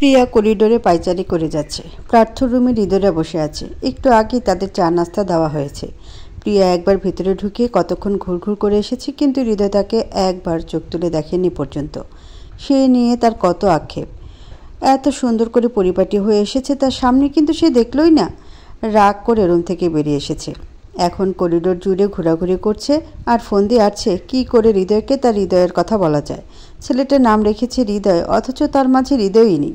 প্রিয়া করিডোরে পায়চারি করে যাচ্ছে। প্রার্থর রুমে হৃদয়রা বসে আছে। একটু আগে তাদের চা নাস্তা দেওয়া হয়েছে। প্রিয়া একবার ভিতরে ঢুকে কতক্ষণ ঘুরঘুর করে এসেছে, কিন্তু হৃদয় তাকে একবার চোখ তুলে দেখেনি পর্যন্ত। সে নিয়ে তার কত আক্ষেপ। এত সুন্দর করে পরিপাটি হয়ে এসেছে তার সামনে, কিন্তু সে দেখলই না। রাগ করে রুম থেকে বেরিয়ে এসেছে। এখন করিডোর জুড়ে ঘোরাঘুরি করছে আর ফোন দিয়ে আসছে কী করে হৃদয়কে তার হৃদয়ের কথা বলা যায়। ছেলেটার নাম রেখেছে হৃদয়, অথচ তার মাঝে হৃদয়ই নেই।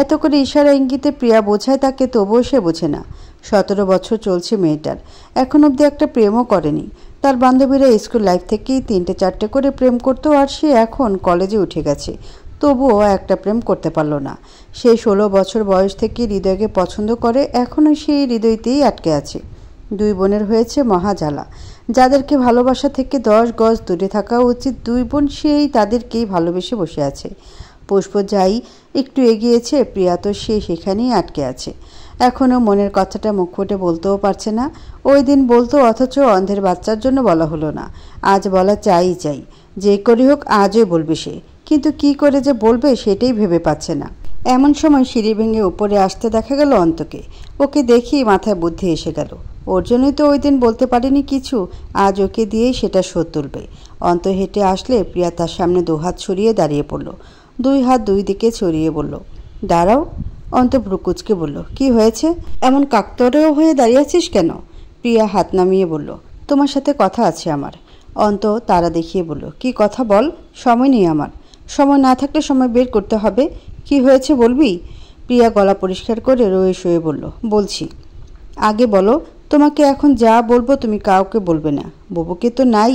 এত করে ইশারা ইঙ্গিতে প্রিয়া বোঝায় তাকে, তবুও সে বোঝে না। 17 বছর চলছে মেয়েটার, এখন অবধি একটা প্রেমও করেনি। তার বান্ধবীরা স্কুল লাইফ থেকেই 3-4টে করে প্রেম করতো, আর সে এখন কলেজে উঠে গেছে, তবুও একটা প্রেম করতে পারল না। সে 16 বছর বয়স থেকে হৃদয়কে পছন্দ করে, এখনও সেই হৃদয়তেই আটকে আছে। 2 বোনের হয়েছে মহাজ্বালা। যাদেরকে ভালোবাসা থেকে 10 গজ দূরে থাকা উচিত 2 বোন, সেই তাদেরকেই ভালোবেসে বসে আছে। পুষ্প যাই একটু এগিয়েছে, প্রিয়া তো সে সেখানেই আটকে আছে। এখনও মনের কথাটা মুখ ফুটে বলতেও পারছে না। ওই দিন বলতো, অথচ অন্ধের বাচ্চার জন্য বলা হলো না। আজ বলা চাই, যে করি হোক আজই বলবে সে, কিন্তু কি করে যে বলবে সেটাই ভেবে পাচ্ছে না। এমন সময় সিঁড়ি ভেঙে উপরে আসতে দেখা গেল অন্তকে। ওকে দেখি মাথায় বুদ্ধি এসে গেল। ওর জন্যই তো ওই দিন বলতে পারিনি কিছু, আজ ওকে দিয়েই সেটা শোধ তুলবে। অন্ত হেঁটে আসলে প্রিয়া তার সামনে 2 হাত ছড়িয়ে দাঁড়িয়ে পড়ল। 2 হাত 2 দিকে ছড়িয়ে বলল, দাঁড়াও। অন্ত ভ্রুকুচকে বলল, কি হয়েছে? এমন কাকতাড়ীয় হয়ে দাঁড়িয়ে আছিস কেন? প্রিয়া হাত নামিয়ে বলল, তোমার সাথে কথা আছে আমার। অন্ত তারা দেখিয়ে বলল, কি কথা বল? সময় নেই আমার। সময় না থাকলে সময় বের করতে হবে। কি হয়েছে বলবি? প্রিয়া গলা পরিষ্কার করে রয়ে শুয়ে বলল, বলছি। আগে বলো, তোমাকে এখন যা বলবো তুমি কাউকে বলবে না। বুবুকে তো নাই,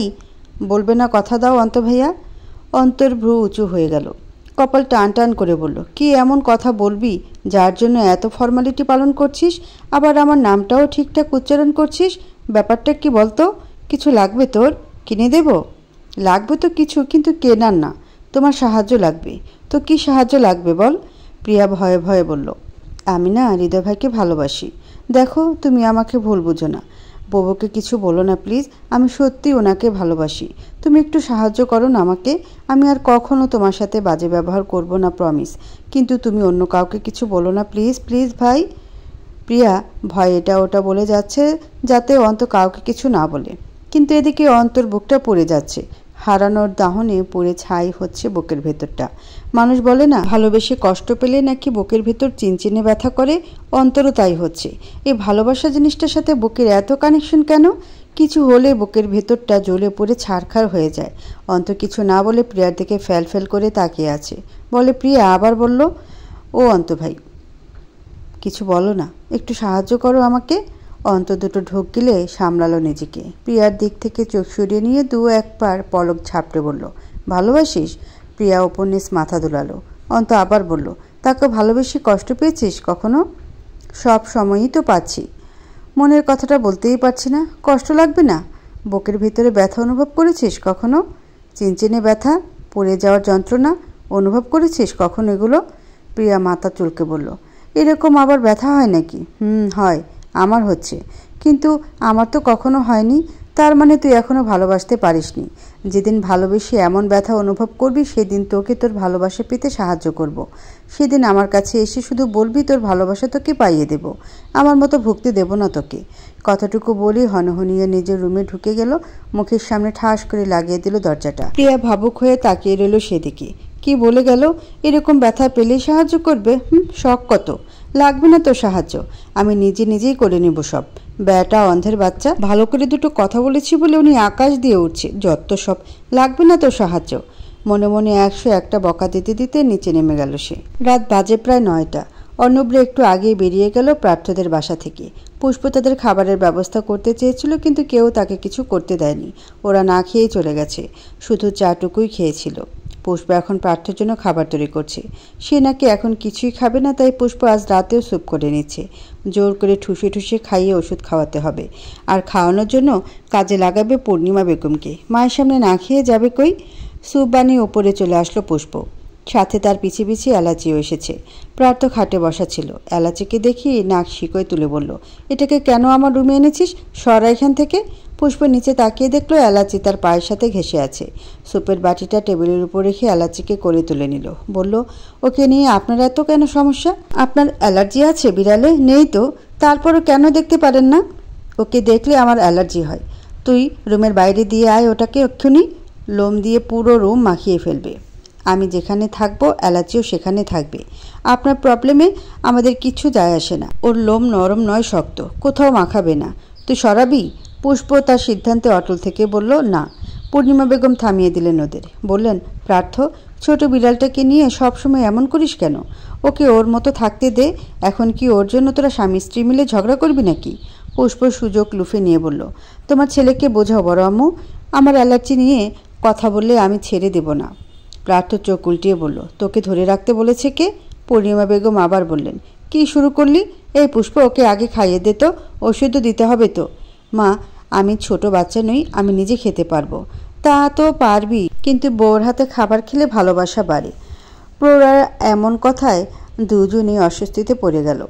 বলবে না, কথা দাও অন্ত ভাইয়া। অন্তর ভ্রু উঁচু হয়ে গেল, কপাল টান টান করে বলল, কি এমন কথা বলবি যার জন্য এত ফর্মালিটি পালন করছিস, আবার আমার নামটাও ঠিকঠাক উচ্চারণ করছিস? ব্যাপারটা কি বলতো? কিছু লাগবে তোর? কিনে দেব? লাগবে তো কিছু, কিন্তু কেনার না। তোমার সাহায্য লাগবে। তো কি সাহায্য লাগবে বল? প্রিয়া ভয়ে ভয়ে বলল, আমি না হৃদয় ভাইকে ভালোবাসি। দেখো, তুমি আমাকে ভুল বুঝো না। বুবুকে কিছু বলো না প্লিজ, আমি সত্যি ওনাকে ভালোবাসি। তুমি একটু সাহায্য করো না আমাকে। আমি আর কখনো তোমার সাথে বাজে ব্যবহার করব না, প্রমিস। কিন্তু তুমি অন্য কাউকে কিছু বলো না প্লিজ, প্লিজ ভাই। প্রিয়া ভয় এটা ওটা বলে যাচ্ছে যাতে অন্ত কাউকে কিছু না বলে, কিন্তু এদিকে অন্তর বুকটা পড়ে যাচ্ছে। হারানোর দাহনে পুড়ে ছাই হচ্ছে বুকের ভেতরটা। মানুষ বলে না, ভালোবেসে কষ্ট পেলে নাকি বুকের ভেতর চিনচিনে ব্যথা করে, অন্তরও তাই হচ্ছে। এই ভালোবাসা জিনিসটার সাথে বুকের এত কানেকশন কেন? কিছু হলে বুকের ভেতরটা জ্বলে পড়ে ছারখার হয়ে যায়। অন্ত কিছু না বলে প্রিয়ার দিকে ফ্যাল ফ্যাল করে তাকিয়ে আছে। বলে প্রিয়া আবার বলল, ও অন্ত ভাই, কিছু বলো না, একটু সাহায্য করো আমাকে। অন্ত দুটো ঢোক গিলে সামলালো নিজেকে। প্রিয়ার দিক থেকে চোখ সরিয়ে নিয়ে 2-1 পলক ঝাপটে বলল, ভালোবাসিস? প্রিয়া উপন্যাস মাথা দুলালো। অন্ত আবার বলল, তাকে ভালোবেসে কষ্ট পেয়েছিস কখনো? সব সময়ই তো পাচ্ছি। মনের কথাটা বলতেই পারছি না। কষ্ট লাগবে না? বুকের ভিতরে ব্যথা অনুভব করেছিস কখনো? চিনচিনে ব্যথা, পড়ে যাওয়ার যন্ত্রণা অনুভব করেছিস কখনো এগুলো? প্রিয়া মাথা চুলকে বলল, এরকম আবার ব্যথা হয় নাকি? হয়, আমার হচ্ছে, কিন্তু আমার তো কখনো হয়নি। তার মানে তুই এখনো ভালোবাসতে পারিসনি। যেদিন ভালোবেসে এমন ব্যথা অনুভব করবি, সেদিন তোকে তোর ভালোবাসা পেতে সাহায্য করব। সেদিন আমার কাছে এসে শুধু বলবি তোর ভালোবাসা তোকে পাইয়ে দেব, আমার মতো ভুগতে দেব না তোকে। কথাটুকু বলি হনহনিয়ে নিজের রুমে ঢুকে গেল। মুখের সামনে ঠাস করে লাগিয়ে দিল দরজাটা। প্রিয়া ভাবুক হয়ে তাকিয়ে রইল সেদিকে। কি বলে গেল? এরকম ব্যথা পেলেই সাহায্য করবে? শখ কত! লাগবে না তোর সাহায্য, আমি নিজেই করে নেব সব। বেটা অন্ধের বাচ্চা, ভালো করে দুটো কথা বলেছি বলে উনি আকাশ দিয়ে উঠছে, যত সব। লাগবে না তোর সাহায্য। মনে মনে 101টা বকা দিতে দিতে নিচে নেমে গেল সে। রাত বাজে প্রায় 9টা। অর্ণবরা একটু আগেই বেরিয়ে গেল প্রার্থদের বাসা থেকে। পুষ্প তাদের খাবারের ব্যবস্থা করতে চেয়েছিল, কিন্তু কেউ তাকে কিছু করতে দেয়নি। ওরা না খেয়েই চলে গেছে, শুধু চাটুকুই খেয়েছিল। পুষ্প এখন প্রার্থের জন্য খাবার তৈরি করছে। সে নাকি এখন কিছুই খাবে না, তাই পুষ্প আজ রাতেও স্যুপ করে নিচ্ছে। জোর করে ঠুসে খাইয়ে ওষুধ খাওয়াতে হবে, আর খাওয়ানোর জন্য কাজে লাগাবে পূর্ণিমা বেগমকে। মায়ের সামনে না খেয়ে যাবে কই? স্যুপ বানিয়ে ওপরে চলে আসলো পুষ্প। সাথে তার পিছে পিছে এলাচিও এসেছে। প্রার্থ খাটে বসা ছিল। এলাচিকে দেখি নাক শিকোয় তুলে বলল, এটাকে কেন আমার রুমে এনেছিস? সরা এখান থেকে। পুষ্প নিচে তাকিয়ে দেখলো এলাচি তার পায়ের সাথে ঘেঁষে আছে। সুপের বাটিটা টেবিলের উপর রেখে এলাচিকে কোলে তুলে নিল। বলল, ওকে নিয়ে আপনার এত কেন সমস্যা? আপনার অ্যালার্জি আছে বিড়ালে? নেই তো, তারপরও কেন দেখতে পারেন না? ওকে দেখলে আমার অ্যালার্জি হয়। তুই রুমের বাইরে দিয়ে আয় ওটাকে এক্ষুনি। লোম দিয়ে পুরো রুম মাখিয়ে ফেলবে। আমি যেখানে থাকবো অ্যালার্জিও সেখানে থাকবে। আপনার প্রবলেমে আমাদের কিছু যায় আসে না। ওর লোম নরম নয়, শক্ত, কোথাও মাখাবে না। তুই সরাবি? পুষ্প তার সিদ্ধান্তে অটল থেকে বলল, না। পূর্ণিমা বেগম থামিয়ে দিলেন ওদের। বললেন, প্রার্থ, ছোট বিড়ালটাকে নিয়ে সবসময় এমন করিস কেন? ওকে ওর মতো থাকতে দে। এখন কি ওর জন্য তোরা স্বামী স্ত্রী মিলে ঝগড়া করবি নাকি? পুষ্প সুযোগ লুফে নিয়ে বলল, তোমার ছেলেকে বোঝাও বড় আম্মু। আমার অ্যালার্জি নিয়ে কথা বললে আমি ছেড়ে দেব না। প্রার্থ চোখ উল্টিয়ে বলল, তোকে ধরে রাখতে বলেছে কে? পূর্ণিমা বেগম আবার বললেন, কি শুরু করলি? এই পুষ্প, ওকে আগে খাইয়ে দে তো, ওষুধও দিতে হবে তো। মা, আমি ছোট বাচ্চা নই, আমি নিজে খেতে পারবো। তা তো পারবি, কিন্তু বউর হাতে খাবার খেলে ভালোবাসা বাড়ে। প্রৌঢ়ার এমন কথায় দুজনেই অস্বস্তিতে পড়ে গেল।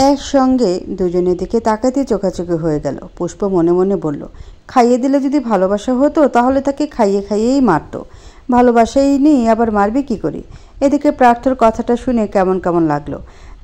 একসঙ্গে দুজনের দিকে তাকাতে চোখাচোখি হয়ে গেল। পুষ্প মনে মনে বলল, খাইয়ে দিলে যদি ভালোবাসা হতো তাহলে তাকে খাইয়ে খাইয়েই মারত। ভালোবাসাই নেই, আবার মারবে কি করে? এদিকে প্রার্থর কথাটা শুনে কেমন কেমন লাগলো।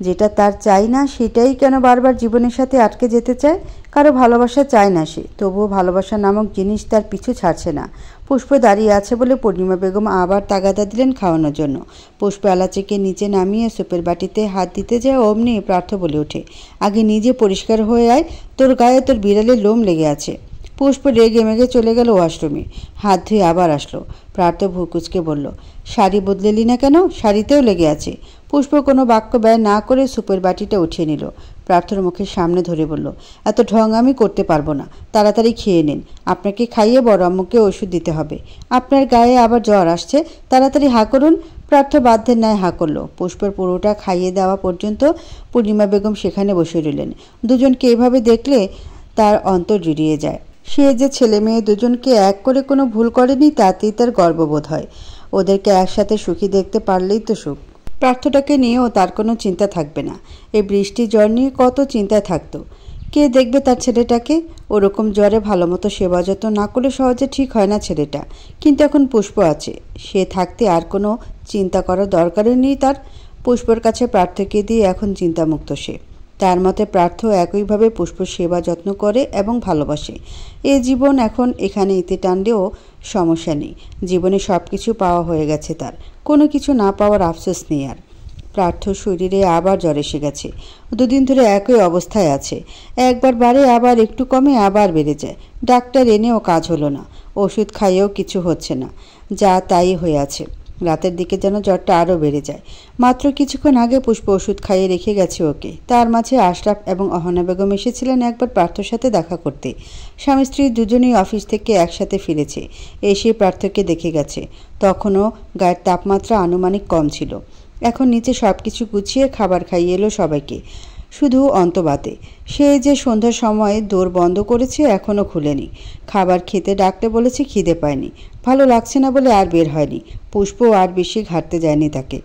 যেটা তার চাই না সেটাই কেন বারবার জীবনের সাথে আটকে যেতে চায়? কারো ভালোবাসা চায় না সে, তবুও ভালোবাসা নামক জিনিস তার পিছু ছাড়ছে না। পুষ্প দাঁড়িয়ে আছে বলে পূর্ণিমা বেগম আবার তাগাদা দিলেন খাওয়ানোর জন্য। পুষ্প এলাচিকে নিচে নামিয়ে সুপের বাটিতে হাত দিতে যায়, অমনি প্রার্থ বলে ওঠে, আগে নিজে পরিষ্কার হয়ে আয়, তোর গায়ে তোর বিড়ালের লোম লেগে আছে। পুষ্প রেগে মেগে চলে গেল ওয়াশরুমে। হাত ধুয়ে আবার আসলো। প্রার্থ ভুকুচকে বলল, শাড়ি বদলেলি না কেন? শাড়িতেও লেগে আছে। পুষ্প কোনো বাক্য ব্যয় না করে সুপের বাটিটা উঠিয়ে নিল। প্রার্থর মুখের সামনে ধরে বলল, এত ঢং আমি করতে পারবো না, তাড়াতাড়ি খেয়ে নিন। আপনাকে খাইয়ে বড় আম্মুকে ওষুধ দিতে হবে। আপনার গায়ে আবার জ্বর আসছে, তাড়াতাড়ি হা করুন। প্রার্থ বাধ্যের ন্যায় হা করল। পুষ্পের পুরোটা খাইয়ে দেওয়া পর্যন্ত পূর্ণিমা বেগম সেখানে বসে রইলেন। দুজনকে এভাবে দেখলে তার অন্তর জুড়িয়ে যায়। সে যে ছেলে মেয়ে দুজনকে এক করে কোনো ভুল করেনি তাতেই তার গর্ববোধ হয়। ওদেরকে একসাথে সুখী দেখতে পারলেই তো সুখ। প্রার্থটাকে নিয়েও তার কোনো চিন্তা থাকবে না। এই বৃষ্টি জ্বর নিয়ে কত চিন্তায় থাকতো। কে দেখবে তার ছেলেটাকে? ওরকম জ্বরে ভালো মতো সেবা যত্ন না করলে সহজে ঠিক হয় না ছেলেটা। কিন্তু এখন পুষ্প আছে, সে থাকতে আর কোনো চিন্তা করার দরকারই নেই তার। পুষ্পর কাছে প্রার্থকে দিয়ে এখন চিন্তামুক্ত সে। তার মতে প্রার্থ একইভাবে পুষ্প সেবা যত্ন করে এবং ভালোবাসে। এ জীবন এখন এখানে ইতি টানলেও সমস্যা নেই। জীবনে সব কিছু পাওয়া হয়ে গেছে তার, কোনো কিছু না পাওয়ার আফসোস নেই আর। প্রার্থ শরীরে আবার জ্বর এসে গেছে। দুদিন ধরে একই অবস্থায় আছে। একবার বাড়ে, আবার একটু কমে, আবার বেড়ে যায়। ডাক্তার এনেও কাজ হলো না, ওষুধ খাইয়েও কিছু হচ্ছে না, যা তাই হয়ে আছে। রাতের দিকে যেন জ্বরটা আরও বেড়ে যায়। মাত্র কিছুক্ষণ আগে পুষ্প ওষুধ খাইয়ে রেখে গেছে ওকে। তার মাঝে আশরাফ এবং অহনা বেগম এসেছিলেন একবার প্রার্থর সাথে দেখা করতে। স্বামী স্ত্রী দুজনেই অফিস থেকে একসাথে ফিরেছে। এসে প্রার্থকে দেখে গেছে। তখনও গায়ের তাপমাত্রা আনুমানিক কম ছিল। এখন নিচে সব কিছু গুছিয়ে খাবার খাইয়ে এলো সবাইকে, শুধু অন্তবাতে। সে যে সন্ধ্যার সময় দোর বন্ধ করেছে, এখনও খুলেনি। খাবার খেতে ডাকতে বলেছে, খিদে পায়নি। ভালো লাগছে না বলে আর বের হয়নি। পুষ্প আর বেশি ঘাটতে যায়নি তাকে।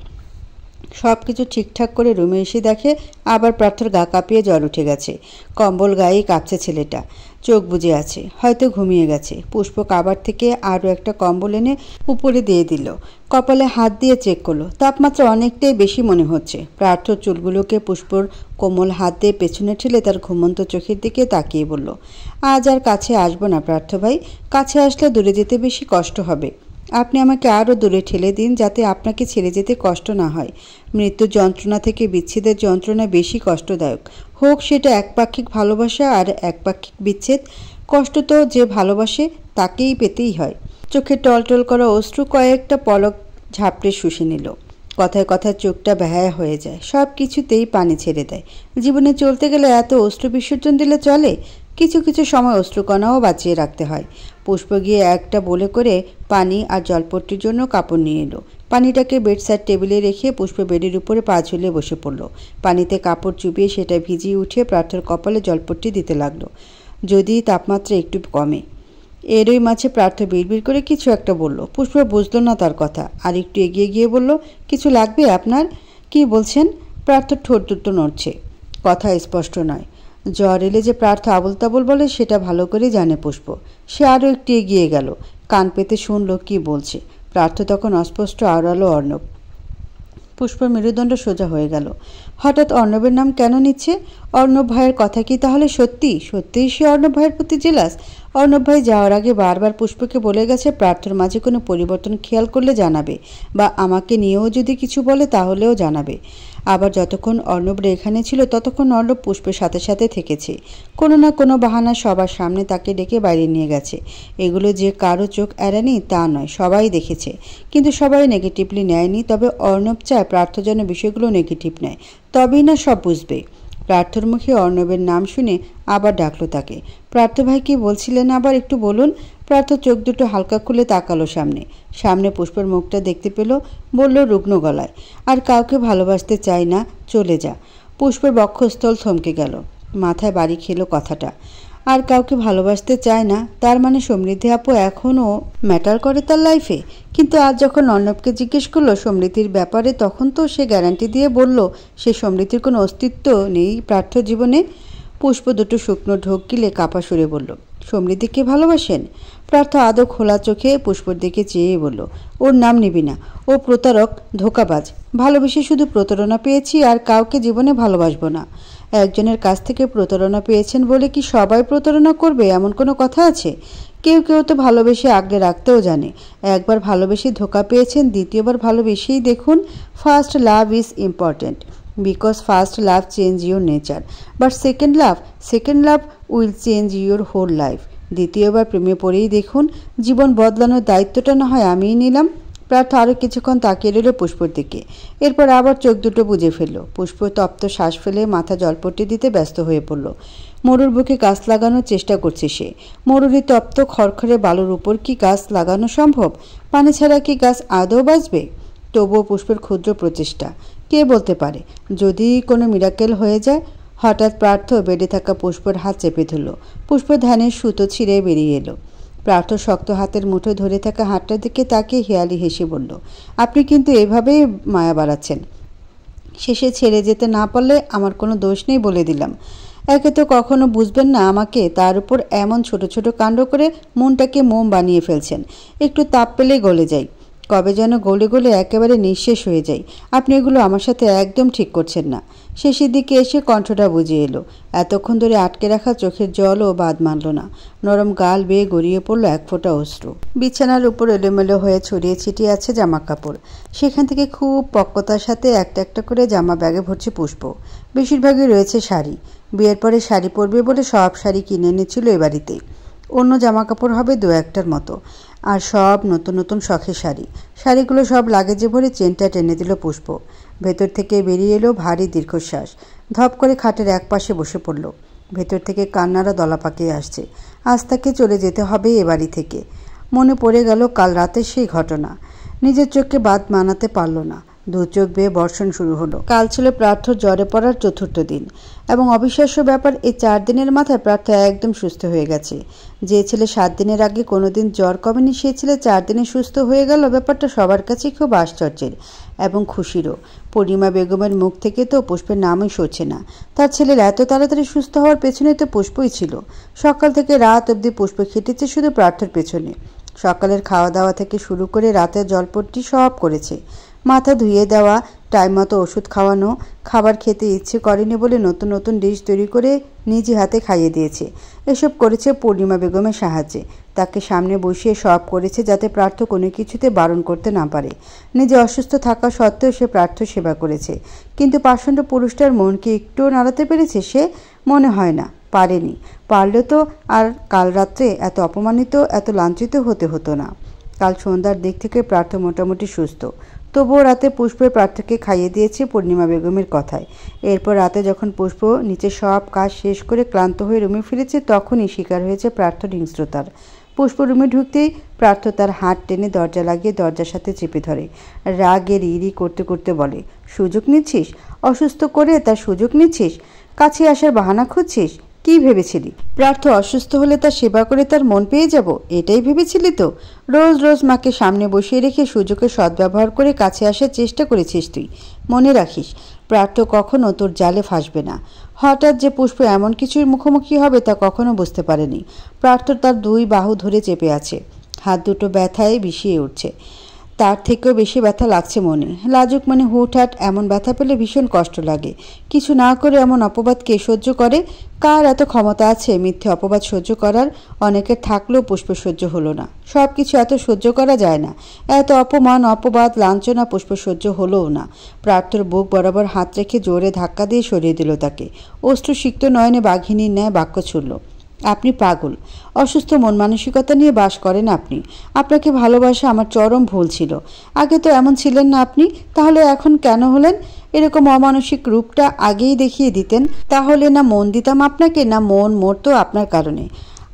সব কিছু ঠিকঠাক করে রুমে এসে দেখে আবার প্রার্থর গা কাঁপিয়ে জ্বর উঠে গেছে। কম্বল গায়ে কাঁপছে ছেলেটা, চোখ বুজে আছে, হয়তো ঘুমিয়ে গেছে। পুষ্প কাবার থেকে আরও একটা কম্বল এনে উপরে দিয়ে দিল। কপালে হাত দিয়ে চেক করলো, তাপমাত্রা অনেকটাই বেশি মনে হচ্ছে। প্রার্থর চুলগুলোকে পুষ্পর কোমল হাত দিয়ে পেছনে ঠেলে তার ঘুমন্ত চোখের দিকে তাকিয়ে বলল, আজ আর কাছে আসবো না প্রার্থ ভাই। কাছে আসলে দূরে যেতে বেশি কষ্ট হবে। আপনি আমাকে আরও দূরে ঠেলে দিন, যাতে আপনাকে ছেড়ে যেতে কষ্ট না হয়। মৃত্যুর যন্ত্রণা থেকে বিচ্ছেদের যন্ত্রণা বেশি কষ্টদায়ক। হোক সেটা একপাক্ষিক ভালোবাসা আর একপাক্ষিক বিচ্ছেদ, কষ্ট তো যে ভালোবাসে তাকেই পেতেই হয়। চোখে টলটল করা অশ্রু কয়েকটা পলক ঝাপড়ে শুষে নিল। কথায় কথায় চোখটা বেহায়া হয়ে যায়, সব কিছুতেই পানি ছেড়ে দেয়। জীবনে চলতে গেলে এত অশ্রু বিসর্জন দিলে চলে? কিছু কিছু সময় অশ্রুকণাও বাঁচিয়ে রাখতে হয়। পুষ্প গিয়ে একটা বলে করে পানি আর জলপট্টির জন্য কাপড় নিয়ে এলো। পানিটাকে বেডসাইড টেবিলে রেখে পুষ্প বেডের উপরে পা ঝুলিয়ে বসে পড়ল। পানিতে কাপড় চুপিয়ে সেটা ভিজিয়ে উঠে প্রার্থর কপালে জলপট্টি দিতে লাগলো, যদি তাপমাত্রা একটু কমে। এরই মাঝে প্রার্থ বিড়বিড় করে কিছু একটা বলল। পুষ্প বুঝলো না তার কথা, আর একটু এগিয়ে গিয়ে বলল, কিছু লাগবে আপনার? কি বলছেন? প্রার্থ ঠোঁট দুটো নড়ছে, কথা স্পষ্ট নয়। জ্বর এলে যে প্রার্থ আবল তাবল বলে সেটা ভালো করে জানে পুষ্প। সে আরও একটু এগিয়ে গেল, কান পেতে শুনল কি বলছে। প্রার্থ তখন অস্পষ্ট আওড়ালো অর্ণব। পুষ্পর মেরুদণ্ড সোজা হয়ে গেল। হঠাৎ অর্ণবের নাম কেন নিচ্ছে? অর্ণব ভাইয়ের কথা কি তাহলে সত্যি? সত্যিই সে অর্ণব ভাইয়ের প্রতি জেলাস? অর্ণব ভাই যাওয়ার আগে বারবার পুষ্পকে বলে গেছে প্রার্থর মাঝে কোনো পরিবর্তন খেয়াল করলে জানাবে, বা আমাকে নিয়েও যদি কিছু বলে তাহলেও জানাবে। আবার যতক্ষণ অর্ণবরা এখানে ছিল ততক্ষণ অর্ণব পুষ্পের সাথে সাথে থেকেছে। কোনো না কোনো বাহানা সবার সামনে তাকে ডেকে বাইরে নিয়ে গেছে। এগুলো যে কারো চোখ এড়ায়নি তা নয়, সবাই দেখেছে, কিন্তু সবাই নেগেটিভলি নেয়নি। তবে অর্ণব চায় প্রার্থ যেন বিষয়গুলো নেগেটিভ নেয়, তবেই না সব বুঝবে। প্রার্থর মুখে অর্ণবের নাম শুনে আবার ডাকলো তাকে। প্রার্থ ভাই কি বলছিলেন আবার একটু বলুন। প্রার্থ চোখ দুটো হালকা খুলে তাকালো সামনে। সামনে পুষ্পর মুখটা দেখতে পেল। বলল রুগ্ন গলায়, আর কাউকে ভালোবাসতে চাই না, চলে যা। পুষ্পের বক্ষস্থল থমকে গেল, মাথায় বাড়ি খেলো কথাটা। আর কাউকে ভালোবাসতে চায় না, তার মানে সমৃদ্ধি আপু এখনও ম্যাটার করে তার লাইফে? কিন্তু আজ যখন অর্ণবকে জিজ্ঞেস করলো সমৃদ্ধির ব্যাপারে, তখন তো সে গ্যারান্টি দিয়ে বলল সে সমৃদ্ধির কোনো অস্তিত্ব নেই প্রার্থ জীবনে। পুষ্প দুটো শুকনো ঢোক গিলে কাপা সুরে বলল, সমৃদ্ধিকে ভালোবাসেন? প্রার্থ আদৌ খোলা চোখে পুষ্পর দিকে চেয়ে বলল, ওর নাম নিবি না, ও প্রতারক, ধোঁকাবাজ। ভালোবেসে শুধু প্রতারণা পেয়েছি, আর কাউকে জীবনে ভালোবাসবো না। একজনের কাছ থেকে প্রতারণা পেয়েছেন বলে কি সবাই প্রতারণা করবে এমন কোনো কথা আছে? কেউ কেউ তো ভালোবেসে আগলে রাখতেও জানে। একবার ভালোবেসে ধোঁকা পেয়েছেন, দ্বিতীয়বার ভালোবেসেই দেখুন। First love is important, because first love change your nature, but second love will change your whole life. দ্বিতীয়বার প্রেমে পড়েই দেখুন, জীবন বদলানোর দায়িত্বটা না হয় আমিই নিলাম। প্রার্থ আরও কিছুক্ষণ তাকিয়ে রইল পুষ্পর দিকে, এরপর আবার চোখ দুটো বুজে ফেলল। পুষ্প তপ্ত শ্বাস ফেলে মাথা জলপট্টি দিতে ব্যস্ত হয়ে পড়ল। মরুর বুকে গাছ লাগানোর চেষ্টা করছে সে। মরুরই তপ্ত খড়খড়ে বালুর উপর কি গাছ লাগানো সম্ভব? পানি ছাড়া কি গাছ আদৌ বাঁচবে? তবুও পুষ্পের ক্ষুদ্র প্রচেষ্টা, কে বলতে পারে যদি কোনো মিরাকেল হয়ে যায়। হঠাৎ প্রার্থ বেডে থাকা পুষ্পর হাত চেপে ধরল। পুষ্প ধ্যানের সুতো ছিঁড়ে বেরিয়ে এলো। প্রার্থ শক্ত হাতের মুঠো ধরে থাকা হাতটার দিকে তাকিয়ে হেয়ালি হেসে বলল, আপনি কিন্তু এভাবেই মায়া বাড়াচ্ছেন। শেষে ছেড়ে যেতে না পারলে আমার কোনো দোষ নেই বলে দিলাম। একে তো কখনো বুঝবেন না আমাকে, তার উপর এমন ছোট ছোট কাণ্ড করে মনটাকে মোম বানিয়ে ফেলছেন। একটু তাপ পেলে গলে যাই, কবে যেন গলে গলে একেবারে নিঃশেষ হয়ে যাই। আপনি এগুলো আমার সাথে একদম ঠিক করছেন না। শেষের দিকে এসে কণ্ঠটা বুঝিয়ে এলো। এতক্ষণ ধরে আটকে রাখা চোখের জলও বাদ মানল না। নরম গাল বেয়ে গড়িয়ে পড়ল এক ফোঁটা অশ্রু। বিছানার উপর এলোমেলো হয়ে ছড়িয়ে ছিটিয়ে আছে জামা কাপড়। সেখান থেকে খুব পক্কতার সাথে একটা একটা করে জামা ব্যাগে ভরছে পুষ্প। বেশিরভাগই রয়েছে শাড়ি। বিয়ের পরে শাড়ি পরবে বলে সব শাড়ি কিনে এনেছিল এ বাড়িতে। অন্য জামা কাপড় হবে দু একটার মতো, আর সব নতুন নতুন শখের শাড়ি। শাড়িগুলো সব লাগেজে ভরে চেনটা টেনে দিল পুষ্প। ভেতর থেকে বেরিয়ে এলো ভারী দীর্ঘশ্বাস। ধপ করে খাটের এক পাশে বসে পড়ল। ভেতর থেকে কান্নারা দলা পাকিয়ে আসছে। আজ তাকে চলে যেতে হবে এ বাড়ি থেকে। মনে পড়ে গেল কাল রাতের সেই ঘটনা। নিজের চোখকে বাদ মানাতে পারল না। দু চোখ বেয়ে বর্ষণ শুরু হলো। কাল ছিল প্রার্থর জ্বরে পড়ার চতুর্থ দিন, এবং অবিশ্বাস্য ব্যাপার, এই 4 দিনের মাথায় প্রার্থ একদম সুস্থ হয়ে গেছে। যে ছেলে 7 দিনের আগে কোনোদিন জ্বর কমেনি, সে ছেলে 4 দিনে সুস্থ হয়ে গেল। ব্যাপারটা সবার কাছেই খুব আশ্চর্যের এবং খুশিরও। পূর্ণিমা বেগমের মুখ থেকে তো পুষ্পের নামই সরছে না। তার ছেলের এত তাড়াতাড়ি সুস্থ হওয়ার পেছনে তো পুষ্পই ছিল। সকাল থেকে রাত অবধি পুষ্প খেটেছে শুধু প্রার্থর পেছনে। সকালের খাওয়া দাওয়া থেকে শুরু করে রাতের জলপট্টি সব করেছে। মাথা ধুয়ে দেওয়া, টাইম মতো ওষুধ খাওয়ানো, খাবার খেতে ইচ্ছে করেনি বলে নতুন নতুন ডিশ তৈরি করে নিজে হাতে খাইয়ে দিয়েছে। এসব করেছে পূর্ণিমা বেগমের সাহায্যে। তাকে সামনে বসিয়ে সব করেছে যাতে প্রার্থ কোনো কিছুতে বারণ করতে না পারে। নিজে অসুস্থ থাকা সত্ত্বেও সে প্রার্থ সেবা করেছে। কিন্তু পাষণ্ড পুরুষটার মনকে একটুও নাড়াতে পেরেছে সে? মনে হয় না, পারেনি। পারলে তো আর কাল রাত্রে এত অপমানিত, এত লাঞ্ছিত হতে হতো না। কাল সন্ধ্যার দিক থেকে প্রার্থ মোটামুটি সুস্থ। তবুও রাতে পুষ্পের প্রার্থকে খাইয়ে দিয়েছে পূর্ণিমা বেগমের কথায়। এরপর রাতে যখন পুষ্প নিচে সব কাজ শেষ করে ক্লান্ত হয়ে রুমে ফিরেছে, তখনই শিকার হয়েছে প্রার্থ হিংস্রতার। পুষ্প রুমে ঢুকতেই প্রার্থ তার হাত টেনে দরজা লাগিয়ে দরজার সাথে চেপে ধরে। রাগে রিরি করতে করতে বলে, সুযোগ নিচ্ছিস? অসুস্থ করে তার সুযোগ নিচ্ছিস? কাছে আসার বাহানা খুঁজছিস? কি ভেবেছিলি প্রার্থ অসুস্থ হলে তার সেবা করে তার মন পেয়ে যাব, এটাই ভেবেছিলি তো? রোজ রোজ মাকে সামনে বসিয়ে রেখে সুযোগের সদ্ব্যবহার করে কাছে আসার চেষ্টা করেছিস তুই। মনে রাখিস, প্রার্থ কখনো তোর জালে ফাঁসবে না। হঠাৎ যে পুষ্প এমন কিছুর মুখোমুখি হবে তা কখনো বুঝতে পারেনি। প্রার্থ তার দুই বাহু ধরে চেপে আছে, হাত দুটো ব্যথায় বিষিয়ে উঠছে। তার থেকেও বেশি ব্যথা লাগছে মনে। লাজুক মনে হুটহাট এমন ব্যথা পেলে ভীষণ কষ্ট লাগে। কিছু না করে এমন অপবাদ কে সহ্য করে? কার এত ক্ষমতা আছে মিথ্যে অপবাদ সহ্য করার? অনেকের থাকলেও পুষ্প সহ্য হলো না। সব কিছু এত সহ্য করা যায় না। এত অপমান, অপবাদ, লাঞ্ছনা পুষ্প সহ্য হলোও না। প্রার্থর বুক বরাবর হাত রেখে জোরে ধাক্কা দিয়ে সরিয়ে দিল তাকে। অশ্রুসিক্ত নয়নে বাঘিনীর ন্যায় বাক্য ছুড়ল, আপনি পাগল, অসুস্থ মন মানসিকতা নিয়ে বাস করেন আপনি। আপনাকে ভালোবাসা আমার চরম ভুল ছিল। আগে তো এমন ছিলেন না আপনি, তাহলে এখন কেন হলেন? এরকম অমানসিক রূপটা আগেই দেখিয়ে দিতেন, তাহলে না মন দিতাম আপনাকে, না মন মরতো আপনার কারণে।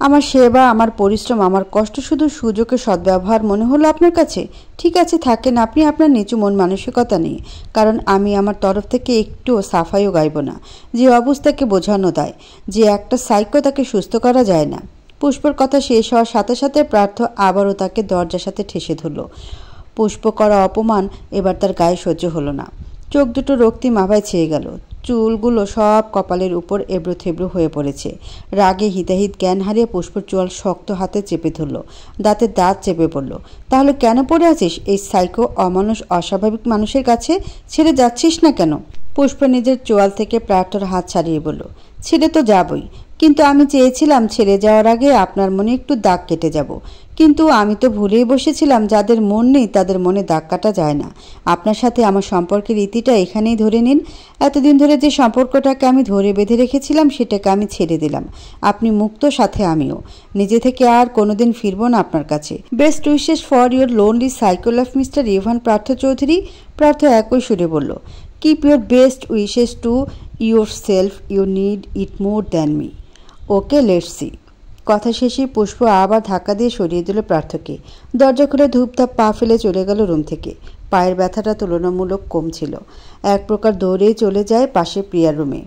আমার সেবা, আমার পরিশ্রম, আমার কষ্ট শুধু সুযোগের সদ্ব্যবহার মনে হলো আপনার কাছে? ঠিক আছে, থাকেন আপনি আপনার নিচু মন মানসিকতা নিয়ে, কারণ আমি আমার তরফ থেকে একটুও সাফাইও গাইব না। যে অবস্থাকে বোঝানো দেয়, যে একটা সাইকো তাকে সুস্থ করা যায় না। পুষ্পর কথা শেষ হওয়ার সাথে সাথে প্রার্থ আবারও তাকে দরজার সাথে ঠেসে ধরল। পুষ্প করা অপমান এবার তার গায়ে সহ্য হলো না। চোখ দুটো রক্তিম আভায় ছেয়ে গেল। চুলগুলো সব কপালের উপর এবড়ো থেবড়ো হয়ে পড়েছে। রাগে হিতাহিত জ্ঞান হারিয়ে পুষ্পর চোয়াল শক্ত হাতে চেপে ধরল, দাঁতের দাঁত চেপে পড়ল। তাহলে কেন পড়ে আছিস এই সাইকো অমানুষ অস্বাভাবিক মানুষের কাছে? ছেড়ে যাচ্ছিস না কেন? পুষ্প নিজের চোয়াল থেকে প্রার্থর হাত ছাড়িয়ে বলল, ছেড়ে তো যাবই, কিন্তু আমি চেয়েছিলাম ছেড়ে যাওয়ার আগে আপনার মনে একটু দাগ কেটে যাব। কিন্তু আমি তো ভুলেই বসেছিলাম, যাদের মন নেই তাদের মনে দাগ কাটা যায় না। আপনার সাথে আমার সম্পর্কের ইতিটা এখানেই ধরে নিন। এতদিন ধরে যে সম্পর্কটাকে আমি ধরে বেঁধে রেখেছিলাম সেটাকে আমি ছেড়ে দিলাম। আপনি মুক্ত, সাথে আমিও। নিজে থেকে আর কোনোদিন ফিরবো না আপনার কাছে। Best wishes for your lonely psycho life mister Ivan Partha Chowdhury. Partha একই সুরে বলল, keep your best wishes to yourself, you need it more than me. Okay, let's see. কথা শেষে পুষ্প আবার ধাক্কা দিয়ে সরিয়ে দিল প্রার্থকে। দরজা খুলে ধূপধাপ পা ফেলে চলে গেল রুম থেকে। পায়ের ব্যথাটা তুলনামূলক কম ছিল। এক প্রকার দৌড়েই চলে যায় পাশে প্রিয়ার রুমে।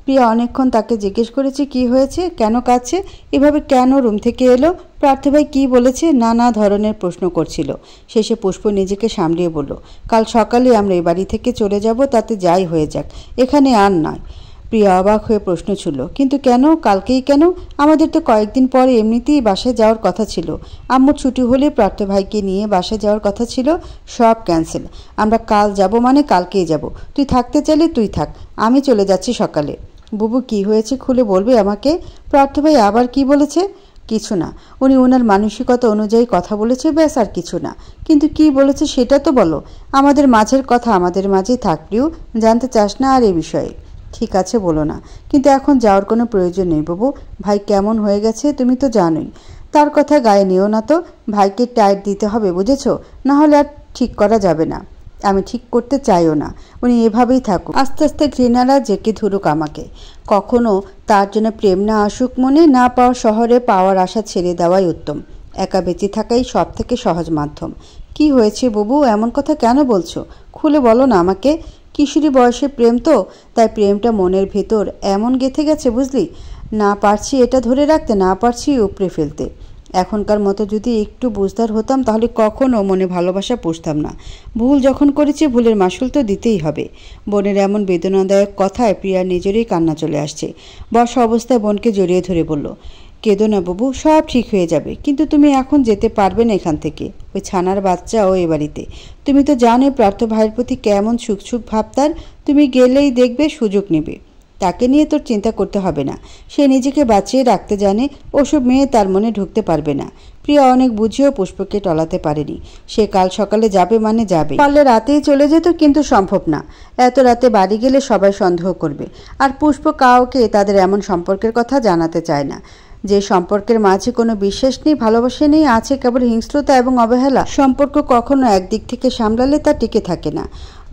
প্রিয়া অনেকক্ষণ তাকে জিজ্ঞেস করেছে কি হয়েছে, কেন কাঁদছে, এভাবে কেন রুম থেকে এলো, প্রার্থ ভাই কী বলেছে, নানা ধরনের প্রশ্ন করছিল। শেষে পুষ্প নিজেকে সামলিয়ে বলল, কাল সকালে আমরা এই বাড়ি থেকে চলে যাব, তাতে যাই হয়ে যাক, এখানে আর নয়। প্রিয়া অবাক হয়ে প্রশ্ন ছুড়ল, কিন্তু কেন, কালকেই কেন? আমাদের তো কয়েকদিন পরে এমনিতেই বাসায় যাওয়ার কথা ছিল। আম্মুর ছুটি হলে প্রার্থ ভাইকে নিয়ে বাসায় যাওয়ার কথা ছিল, সব ক্যান্সেল। আমরা কাল যাব মানে কালকেই যাব। তুই থাকতে চাইলে তুই থাক, আমি চলে যাচ্ছি সকালে। বুবু কি হয়েছে খুলে বলবে আমাকে? প্রার্থ ভাই আবার কি বলেছে? কিছু না, উনি ওনার মানসিকতা অনুযায়ী কথা বলেছে, ব্যাস, আর কিছু না। কিন্তু কি বলেছে সেটা তো বলো। আমাদের মাঝের কথা আমাদের মাঝেই থাক প্রিয়, জানতে চাস না আর এ বিষয়ে? ঠিক আছে, বলো না, কিন্তু এখন যাওয়ার কোনো প্রয়োজন নেই বাবু। ভাই কেমন হয়ে গেছে তুমি তো জানোই। তার কথা গায়ে নিও না তো। ভাইকে টাইট দিতে হবে, বুঝেছো? না হলে আর ঠিক করা যাবে না। আমি ঠিক করতে চাইও না, উনি এভাবেই থাকুক। আস্তে আস্তে ঘৃণারা জেঁকে ধরুক আমাকে। কখনো তার জন্য প্রেম না আসুক মনে, না পাওয়া শহরে পাওয়ার আশা ছেড়ে দেওয়াই উত্তম। একা বেঁচে থাকাই সব থেকে সহজ মাধ্যম। কি হয়েছে বাবু, এমন কথা কেন বলছো? খুলে বলো না আমাকে। কিশোরী বয়সে প্রেম তো, তাই প্রেমটা মনের ভেতর এমন গেঁথে গেছে, বুঝলি? না পারছি এটা ধরে রাখতে, না পারছি উপড়ে ফেলতে। এখনকার মতো যদি একটু বুঝদার হতাম তাহলে কখনও মনে ভালোবাসা পুষতাম না। ভুল যখন করেছি ভুলের মাসুল তো দিতেই হবে। বোনের এমন বেদনাদায়ক কথায় প্রিয়ার নিজেরই কান্না চলে আসছে। বর্ষা অবস্থায় বোনকে জড়িয়ে ধরে বলল, কেঁদো না বাবু, সব ঠিক হয়ে যাবে। কিন্তু তুমি এখন যেতে পারবে না এখান থেকে। ওই ছানার বাচ্চাও এ বাড়িতে। তুমি তো জানোই প্রার্থ ভাইয়ের প্রতি কেমন সুখ ভাব তার। তুমি গেলেই দেখবে সুযোগ নেবে। তাকে নিয়ে তোর চিন্তা করতে হবে না। সে নিজেকে বাঁচিয়ে রাখতে জানে, ওসব মেয়ে তার মনে ঢুকতে পারবে না। প্রিয়া অনেক বুঝিয়েও পুষ্পকে টলাতে পারেনি। সে কাল সকালে যাবে মানে যাবে। পারলে রাতেই চলে যেত, কিন্তু সম্ভব না। এত রাতে বাড়ি গেলে সবাই সন্দেহ করবে। আর পুষ্প কাউকে তাদের এমন সম্পর্কের কথা জানাতে চায় না। যে সম্পর্কের মাঝে কোনো বিশ্বাস নেই, ভালোবাসা নেই, আছে কেবল হিংস্রতা এবং অবহেলা, সম্পর্ক কখনো একদিক থেকে সামলালে তা টিকে থাকে না।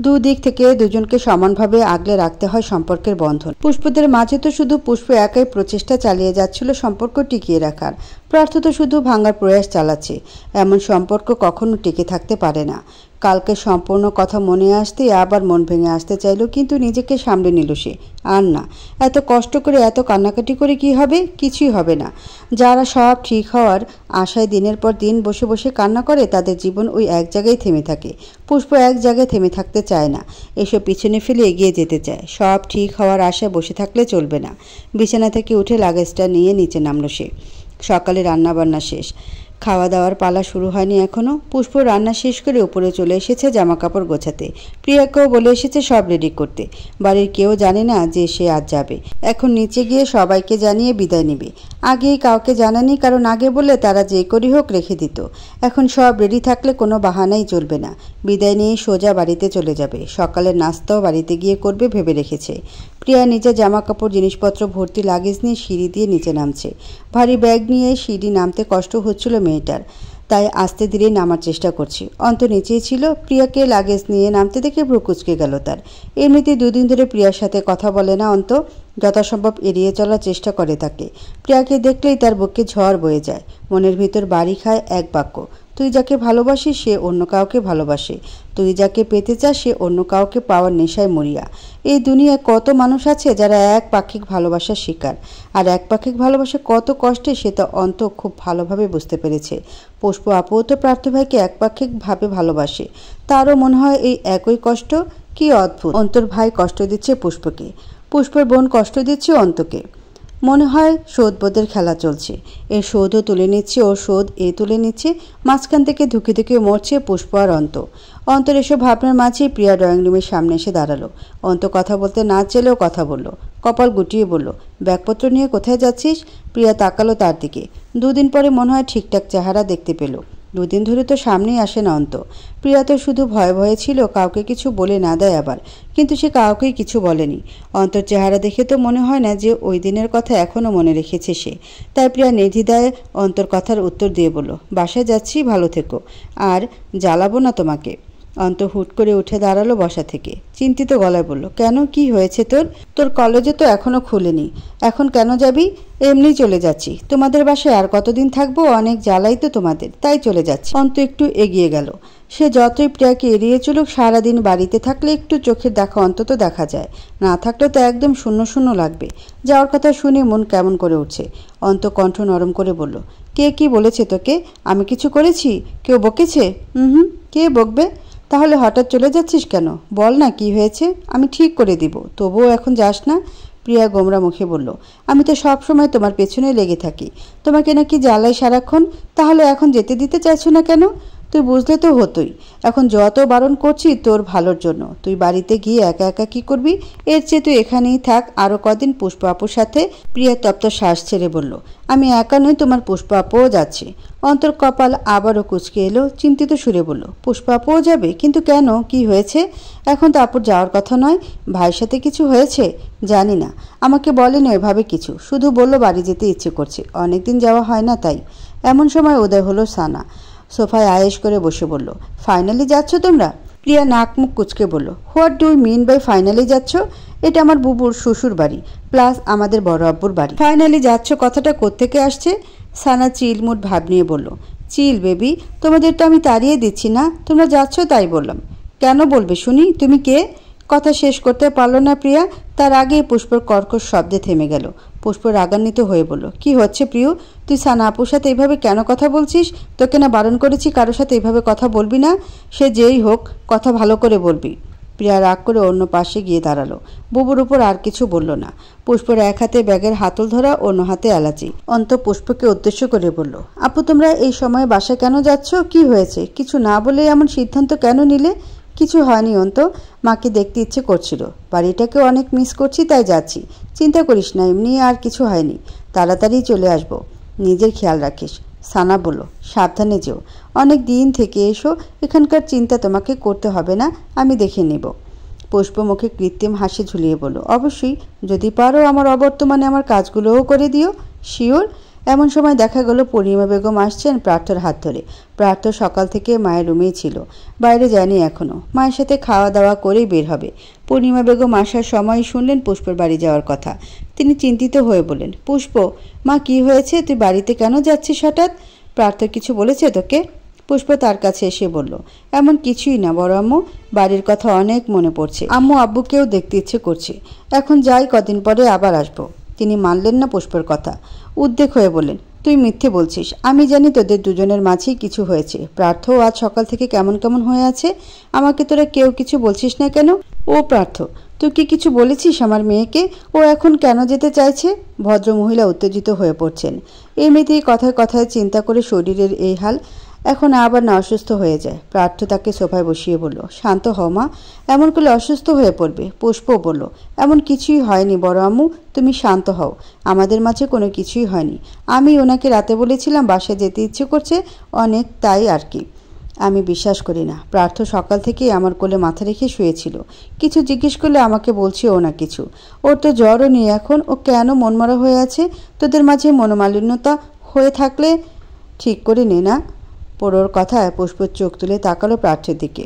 দুদিক থেকে দুজনকে সমানভাবে আগলে রাখতে হয় সম্পর্কের বন্ধন। পুষ্পদের মাঝে তো শুধু পুষ্প একাই প্রচেষ্টা চালিয়ে যাচ্ছিল সম্পর্ক টিকিয়ে রাখার। প্রার্থ তো শুধু ভাঙার প্রয়াস চালাচ্ছে। এমন সম্পর্ক কখনো টিকে থাকতে পারে না। কালকে সম্পূর্ণ কথা মনে আসতেই আবার মন ভেঙে আসতে চাইল, কিন্তু নিজেকে সামলে নিল সে। আর না, এত কষ্ট করে এত কান্নাকাটি করে কি হবে? কিছুই হবে না। যারা সব ঠিক হওয়ার আশায় দিনের পর দিন বসে বসে কান্না করে, তাদের জীবন ওই এক জায়গায় থেমে থাকে। পুষ্প এক জায়গায় থেমে থাকতে চায় না, এসব পিছনে ফেলে এগিয়ে যেতে চায়। সব ঠিক হওয়ার আশায় বসে থাকলে চলবে না। বিছানা থেকে উঠে লাগেজটা নিয়ে নিচে নামলো সে। সকালে রান্নাবান্না শেষ, খাওয়া দাওয়ার পালা শুরু হয়নি এখনও। পুষ্প রান্না শেষ করে উপরে চলে এসেছে জামা কাপড় গোছাতে। প্রিয়াকেও বলে এসেছে সব রেডি করতে। বাড়ির কেউ জানে না যে সে আজ যাবে। এখন নিচে গিয়ে সবাইকে জানিয়ে বিদায় নেবে। আগেই কাউকে জানানি, কারণ আগে বললে তারা যে করি হোক রেখে দিত। এখন সব রেডি থাকলে কোনো বাহানাই চলবে না। বিদায় নিয়ে সোজা বাড়িতে চলে যাবে। সকালের নাস্তাও বাড়িতে গিয়ে করবে ভেবে রেখেছে। প্রিয়া নিজের জামা কাপড় জিনিসপত্র ভর্তি লাগেজ নিয়ে সিঁড়ি দিয়ে নিচে নামছে। ভারী ব্যাগ নিয়ে সিঁড়ি নামতে কষ্ট হচ্ছিল মেয়েটার, তাই আস্তে ধীরে নামার চেষ্টা করছে। অন্ত নিচেই ছিল। প্রিয়াকে লাগেজ নিয়ে নামতে দেখে ভ্রু কুঁচকে গেল তার। এমনিতে দুদিন ধরে প্রিয়ার সাথে কথা বলে না অন্ত, যথাসম্ভব এড়িয়ে চলার চেষ্টা করে তাকে। প্রিয়াকে দেখলেই তার বুকে ঝড় বয়ে যায়। মনের ভিতর বাড়ি খায় এক বাক্য, তুই যাকে ভালোবাসিস সে অন্য কাউকে ভালোবাসে, তুই যাকে পেতে চাস সে অন্য কাউকে পাওয়ার নেশায় মরিয়া। এই দুনিয়ায় কত মানুষ আছে যারা এক পাক্ষিক ভালোবাসার শিকার, আর এক পাক্ষিক ভালোবাসা কত কষ্টে সে তো অন্ত খুব ভালোভাবে বুঝতে পেরেছে। পুষ্প আপুও তো প্রার্থ ভাইকে একপাক্ষিকভাবে ভালোবাসে, তারও মনে হয় এই একই কষ্ট। কি অদ্ভুত, অন্তর ভাই কষ্ট দিচ্ছে পুষ্পকে, পুষ্পের বোন কষ্ট দিচ্ছে অন্তকে। মনে হয় শোধবোধের খেলা চলছে। এ শোধও তুলে নিচ্ছে, ও শোধ এ তুলে নিচ্ছে। মাঝখান থেকে ধুকে ধুকে মরছে পুষ্প আর অন্ত। অন্তর এসব ভাবনার মাঝেই প্রিয়া ড্রয়িং রুমের সামনে এসে দাঁড়ালো। অন্ত কথা বলতে না চেলেও কথা বলল, কপাল গুটিয়ে বলল, ব্যাগপত্র নিয়ে কোথায় যাচ্ছিস? প্রিয়া তাকালো তার দিকে। দুদিন পরে মনে হয় ঠিকঠাক চেহারা দেখতে পেল। দুদিন ধরে তো সামনেই আসে না অন্ত। প্রিয়া তো শুধু ভয়ে ভয়ে ছিল কাউকে কিছু বলে না দেয় আবার, কিন্তু সে কাউকেই কিছু বলেনি। অন্তর চেহারা দেখে তো মনে হয় না যে ওই দিনের কথা এখনও মনে রেখেছে সে। তাই প্রিয়া নির্দ্বিধায় অন্তর কথার উত্তর দিয়ে বলল, বাসায় যাচ্ছি, ভালো থেকো, আর জ্বালাবো না তোমাকে। অন্ত হুট করে উঠে দাঁড়ালো বসা থেকে। চিন্তিত গলায় বলল, কেন, কি হয়েছে তোর? তোর কলেজে তো এখনো খুলেনি, এখন কেন যাবি? এমনি চলে যাচ্ছি। তোমাদের বাসায় আর কতদিন থাকবো? অনেক জ্বালাই তো তোমাদের, তাই চলে যাচ্ছি। অন্ত একটু এগিয়ে গেল। সে যতই প্রিয়াকে এড়িয়ে চলুক, সারাদিন বাড়িতে থাকলে একটু চোখের দেখা অন্তত দেখা যায়, না থাকলে তো একদম শূন্য শূন্য লাগবে। যাওয়ার কথা শুনে মন কেমন করে উঠছে। অন্ত কণ্ঠ নরম করে বলল, কে কি বলেছে তোকে? আমি কিছু করেছি? কেউ বকেছে? কে বকবে? তাহলে হঠাৎ চলে যাচ্ছিস কেন? বল না কি হয়েছে, আমি ঠিক করে দিব। তবুও এখন যাস না? প্রিয়া গোমরা মুখে বলল, আমি তো সব সময় তোমার পেছনে লেগে থাকি, তোমাকে নাকি জ্বালাই সারাক্ষণ, তাহলে এখন যেতে দিতে চাইছো না কেন? তুই বুঝলে তো হতোই। এখন যত বারণ করছি তোর ভালোর জন্য। তুই বাড়িতে গিয়ে একা একা কি করবি? এর চেয়ে তুই এখানেই থাক আরও কদিন পুষ্প আপুর সাথে। প্রিয়া তপ্ত শ্বাস ছেড়ে বলল, আমি একা নই, তোমার পুষ্প আপুও যাচ্ছে। অন্তর কপাল আবারও কুঁচকে এলো। চিন্তিত সুরে বলল, পুষ্প আপুও যাবে? কিন্তু কেন, কি হয়েছে? এখন তো আপুর যাওয়ার কথা নয়। ভাইয়ের সাথে কিছু হয়েছে? জানি না, আমাকে বলেনি ওইভাবে কিছু, শুধু বলল বাড়ি যেতে ইচ্ছে করছে, অনেকদিন যাওয়া হয় না তাই। এমন সময় উদয় হলো সানা। সোফায় আয়েশ করে বসে বলল, ফাইনালি যাচ্ছ তোমরা? প্রিয়া নাক মুখ কুচকে বলল, what do you mean by finally যাচ্ছ? এটা আমার বুবুর শ্বশুর বাড়ি, প্লাস আমাদের বড় আব্বুর বাড়ি। ফাইনালি যাচ্ছ কথাটা কোত্থেকে আসছে? সানা চিলমুট ভাব নিয়ে বলল, চিল বেবি, তোমাদের তো আমি তাড়িয়ে দিচ্ছি না, তোমরা যাচ্ছ তাই বললাম। কেন বলবে শুনি, তুমি কে? কথা শেষ করতে পারল না প্রিয়া, তার আগেই পুষ্পর কর্কশ শব্দে থেমে গেল। পুষ্প রাগান্বিত হয়ে বলল, কি হচ্ছে প্রিয়? তুই সানা আপুর সাথে এইভাবে কেন কথা বলছিস? তোকে না বারণ করেছি কারোর সাথে এইভাবে কথা বলবি না? সে যেই হোক, কথা ভালো করে বলবি। প্রিয়া রাগ করে অন্য পাশে গিয়ে দাঁড়ালো। বুবুর উপর আর কিছু বলল না। পুষ্পর এক হাতে ব্যাগের হাতল ধরা, অন্য হাতে এলাচি। অন্ত পুষ্পকে উদ্দেশ্য করে বলল, আপু তোমরা এই সময় বাসায় কেন যাচ্ছ? কি হয়েছে? কিছু না বলে এমন সিদ্ধান্ত কেন নিলে? কিছু হয়নি অন্ত, মাকে দেখতে ইচ্ছে করছিল, বাড়িটাকে অনেক মিস করছি তাই যাচ্ছি। চিন্তা করিস না, এমনি আর কিছু হয়নি, তাড়াতাড়ি চলে আসবো। নিজের খেয়াল রাখিস। সানা বলল, সাবধানে যেও, অনেক দিন থেকে এসো, এখানকার চিন্তা তোমাকে করতে হবে না, আমি দেখে নেব। পুষ্প মুখে কৃত্রিম হাসি ঝুলিয়ে বলল, অবশ্যই, যদি পারো আমার অবর্তমানে আমার কাজগুলোও করে দিও। শিওর? এমন সময় দেখা গেল পূর্ণিমা বেগম আসছেন প্রার্থর হাত ধরে। প্রার্থ সকাল থেকে মায়ের রুমেই ছিল, বাইরে যায়নি এখনো। মায়ের সাথে খাওয়া দাওয়া করেই বের হবে। পূর্ণিমা বেগম আসার সময় শুনলেন পুষ্পর বাড়ি যাওয়ার কথা। তিনি চিন্তিত হয়ে বললেন, পুষ্প, মা কি হয়েছে? তুই বাড়িতে কেন যাচ্ছিস হঠাৎ? প্রার্থ কিছু বলেছে তোকে? পুষ্প তার কাছে এসে বলল, এমন কিছুই না বড় আম্মু, বাড়ির কথা অনেক মনে পড়ছে। আম্মু আব্বুকেও দেখতে ইচ্ছে করছে। এখন যাই, কদিন পরে আবার আসবো। তিনি মানলেন না পুষ্পর কথা। উদ্বেগ হয়ে বললেন, তুই মিথ্যে বলছিস। আমি জানি তোদের দুজনের মাঝেই কিছু হয়েছে। প্রার্থ আজ সকাল থেকে কেমন কেমন হয়ে আছে। আমাকে তোরা কেউ কিছু বলছিস না কেন? ও প্রার্থ, তুই কি কিছু বলেছিস আমার মেয়েকে? ও এখন কেন যেতে চাইছে? ভদ্রমহিলা উত্তেজিত হয়ে পড়ছেন। এমনিতেই কথায় কথায় চিন্তা করে শরীরের এই হাল, এখন আবার না অসুস্থ হয়ে যায়। প্রার্থ তাকে সোফায় বসিয়ে বলল, শান্ত হও মা, এমন করলে অসুস্থ হয়ে পড়বে। পুষ্প বলল, এমন কিছুই হয়নি বড় আম্মু, তুমি শান্ত হও। আমাদের মাঝে কোনো কিছুই হয়নি। আমি ওনাকে রাতে বলেছিলাম বাসায় যেতে ইচ্ছে করছে অনেক, তাই আর কি। আমি বিশ্বাস করি না। প্রার্থ সকাল থেকেই আমার কোলে মাথা রেখে শুয়েছিল। কিছু জিজ্ঞেস করলে আমাকে বলছে ও না কিছু। ওর তো জ্বরও নেই এখন। ও কেন মনমরা হয়ে আছে? তোদের মাঝে মনোমালিন্যতা হয়ে থাকলে ঠিক করে নে না। পোড়োর কথায় পুষ্পের চোখ তুলে তাকালো প্রার্থের দিকে।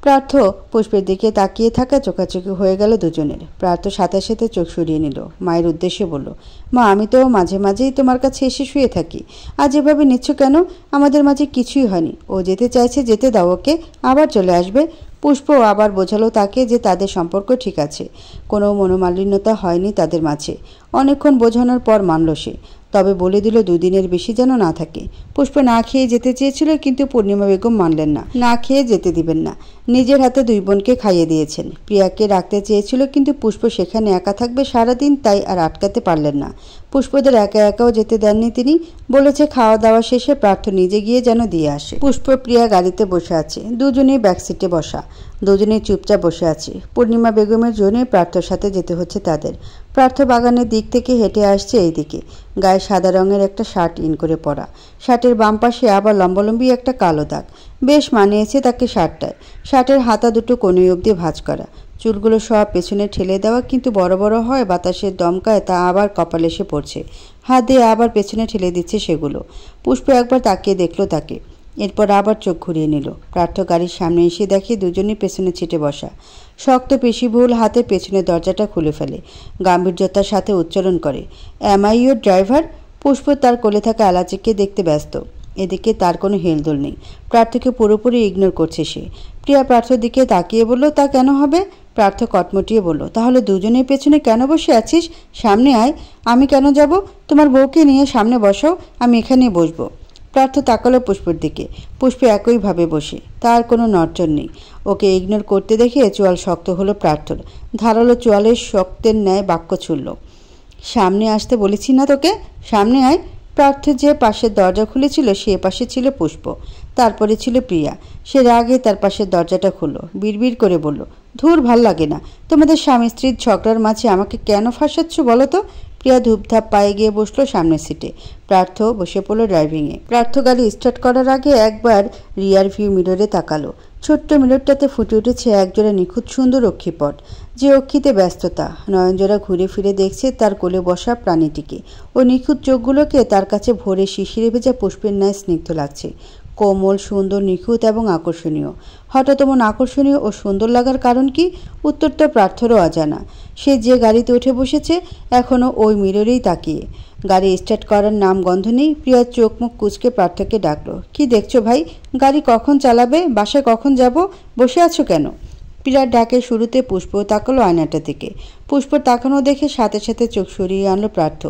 প্রার্থ পুষ্পের দিকে তাকিয়ে থাকা চোখাচোখি হয়ে গেল দুজনের। প্রার্থ সাথে সাথে চোখ সরিয়ে নিল। মায়ের উদ্দেশ্যে বলল, মা, আমি তো মাঝে মাঝেই তোমার কাছে এসে শুয়ে থাকি। আজ এভাবে নিচ্ছ কেন? আমাদের মাঝে কিছুই হয়নি। ও যেতে চাইছে, যেতে দাও ওকে, আবার চলে আসবে। পুষ্প আবার বোঝালো তাকে যে তাদের সম্পর্ক ঠিক আছে, কোনো মনোমালিন্যতা হয়নি তাদের মাঝে। অনেকক্ষণ বোঝানোর পর মানল সে, তবে বলে দিল দুদিনের বেশি যেন না থাকে। পুষ্প না খেয়ে যেতে চেয়েছিল, কিন্তু পূর্ণিমা বেগম মানলেন না, না খেয়ে যেতে দিবেন না। নিজের হাতে দুই বোনকে খাইয়ে দিয়েছেন। প্রিয়াকে রাখতে চেয়েছিল, কিন্তু পুষ্প সেখানে একা থাকবে সারাদিন, তাই আর আটকাতে পারলেন না। পুষ্পদের একা একাও যেতে দেননি তিনি। বলেছে খাওয়া দাওয়া শেষে প্রার্থ নিজে গিয়ে যেন দিয়ে আসে। পুষ্প প্রিয়া গাড়িতে বসে আছে, দুজনেই ব্যাকসিটে বসা। দুজনেই চুপচাপ বসে আছে। পূর্ণিমা বেগমের জন্যই প্রার্থর সাথে যেতে হচ্ছে তাদের। প্রার্থ বাগানের দিক থেকে হেঁটে আসছে এইদিকে। গায়ে সাদা রঙের একটা শার্ট ইন করে পরা। শার্টের বাম পাশে আবার লম্বালম্বি একটা কালো দাগ। বেশ মানিয়েছে তাকে শার্টটায়। শার্টের হাতা দুটো কোণে অবধি ভাঁজ করা। চুলগুলো সব পেছনে ঠেলে দেওয়া, কিন্তু বড় বড় হয়, বাতাসের দমকায় তা আবার কপালে এসে পড়ছে। হাত দিয়ে আবার পেছনে ঠেলে দিচ্ছে সেগুলো। পুষ্প একবার তাকিয়ে দেখল তাকে, এরপর আবার চোখ ঘুরিয়ে নিল। প্রার্থ গাড়ির সামনে এসে দেখে দুজনই পেছনে ছিটে বসা। শক্ত পেশিবহুল হাতে পেছনের দরজাটা খুলে ফেলে। গাম্ভীর্যতার সাথে উচ্চারণ করে, অ্যাম আই ইয়োর ড্রাইভার? পুষ্প তার কোলে থাকা এলাচিকে দেখতে ব্যস্ত। এদিকে তার কোনো হেলদোল নেই। প্রার্থকে পুরোপুরি ইগনোর করছে সে। প্রিয়া প্রার্থর দিকে তাকিয়ে বলল, তা কেন হবে? প্রার্থ কটমটিয়ে বলল, তাহলে দুজনের পেছনে কেন বসে আছিস? সামনে আয়। আমি কেন যাব? তোমার বউকে নিয়ে সামনে বসাও, আমি এখানেই বসবো। প্রার্থ তাকালো পুষ্পর দিকে। পুষ্প একইভাবে বসে, তার কোনো নড়চড় নেই। ওকে ইগনোর করতে দেখে চোয়াল শক্ত হলো প্রার্থর। ধারালো চোয়ালের শক্তের ন্যায় বাক্য ছুড়ল, সামনে আসতে বলেছি না তোকে? সামনে আয়। প্রার্থ যে পাশের দরজা খুলেছিল সে পাশে ছিল পুষ্প, তারপরে ছিল প্রিয়া। সে রাগে তার পাশের দরজাটা খুলল, বিড়বিড় করে বলল, ধুর, ভাল লাগে না। তোমাদের স্বামী স্ত্রীর ঝগড়ার মাঝে আমাকে কেন ফাঁসাচ্ছ বলো তো? প্রিয়া ধূপধাপ পায়ে গিয়ে বসলো সামনের সিটে। প্রার্থ বসে পড়ল ড্রাইভিংয়ে। প্রার্থ গাড়ি স্টার্ট করার আগে একবার রিয়ার ভিউ মিররে তাকালো। ছোট্ট মিররটাতে ফুটে উঠেছে একজোড়া নিখুঁত সুন্দর অক্ষিপট। যে অক্ষিতে ব্যস্ততা, নয়নজোড়া ঘুরে ফিরে দেখছে তার কোলে বসা প্রাণীটিকে। ও নিখুঁত চোখগুলোকে তার কাছে ভরে শিশিরে ভেজা পুষ্পের ন্যায় স্নিগ্ধ লাগছে। কোমল, সুন্দর, নিখুঁত এবং আকর্ষণীয়। হঠাৎ এমন আকর্ষণীয় ও সুন্দর লাগার কারণ কি? উত্তরটা প্রার্থরও অজানা। সে যে গাড়িতে উঠে বসেছে এখনও ওই মিররেই তাকিয়ে। গাড়ি স্টার্ট করার নাম গন্ধ নেই। প্রিয়ার চোখ মুখ কুঁচকে প্রার্থকে ডাকলো, কি দেখছো ভাই? গাড়ি কখন চালাবে? বাসায় কখন যাব? বসে আছো কেন? প্রিয়ার ডাকে শুরুতে পুষ্প তাকালো আয়নাটা থেকে। পুষ্প তাকানো দেখে সাথে সাথে চোখ সরিয়ে আনলো প্রার্থ।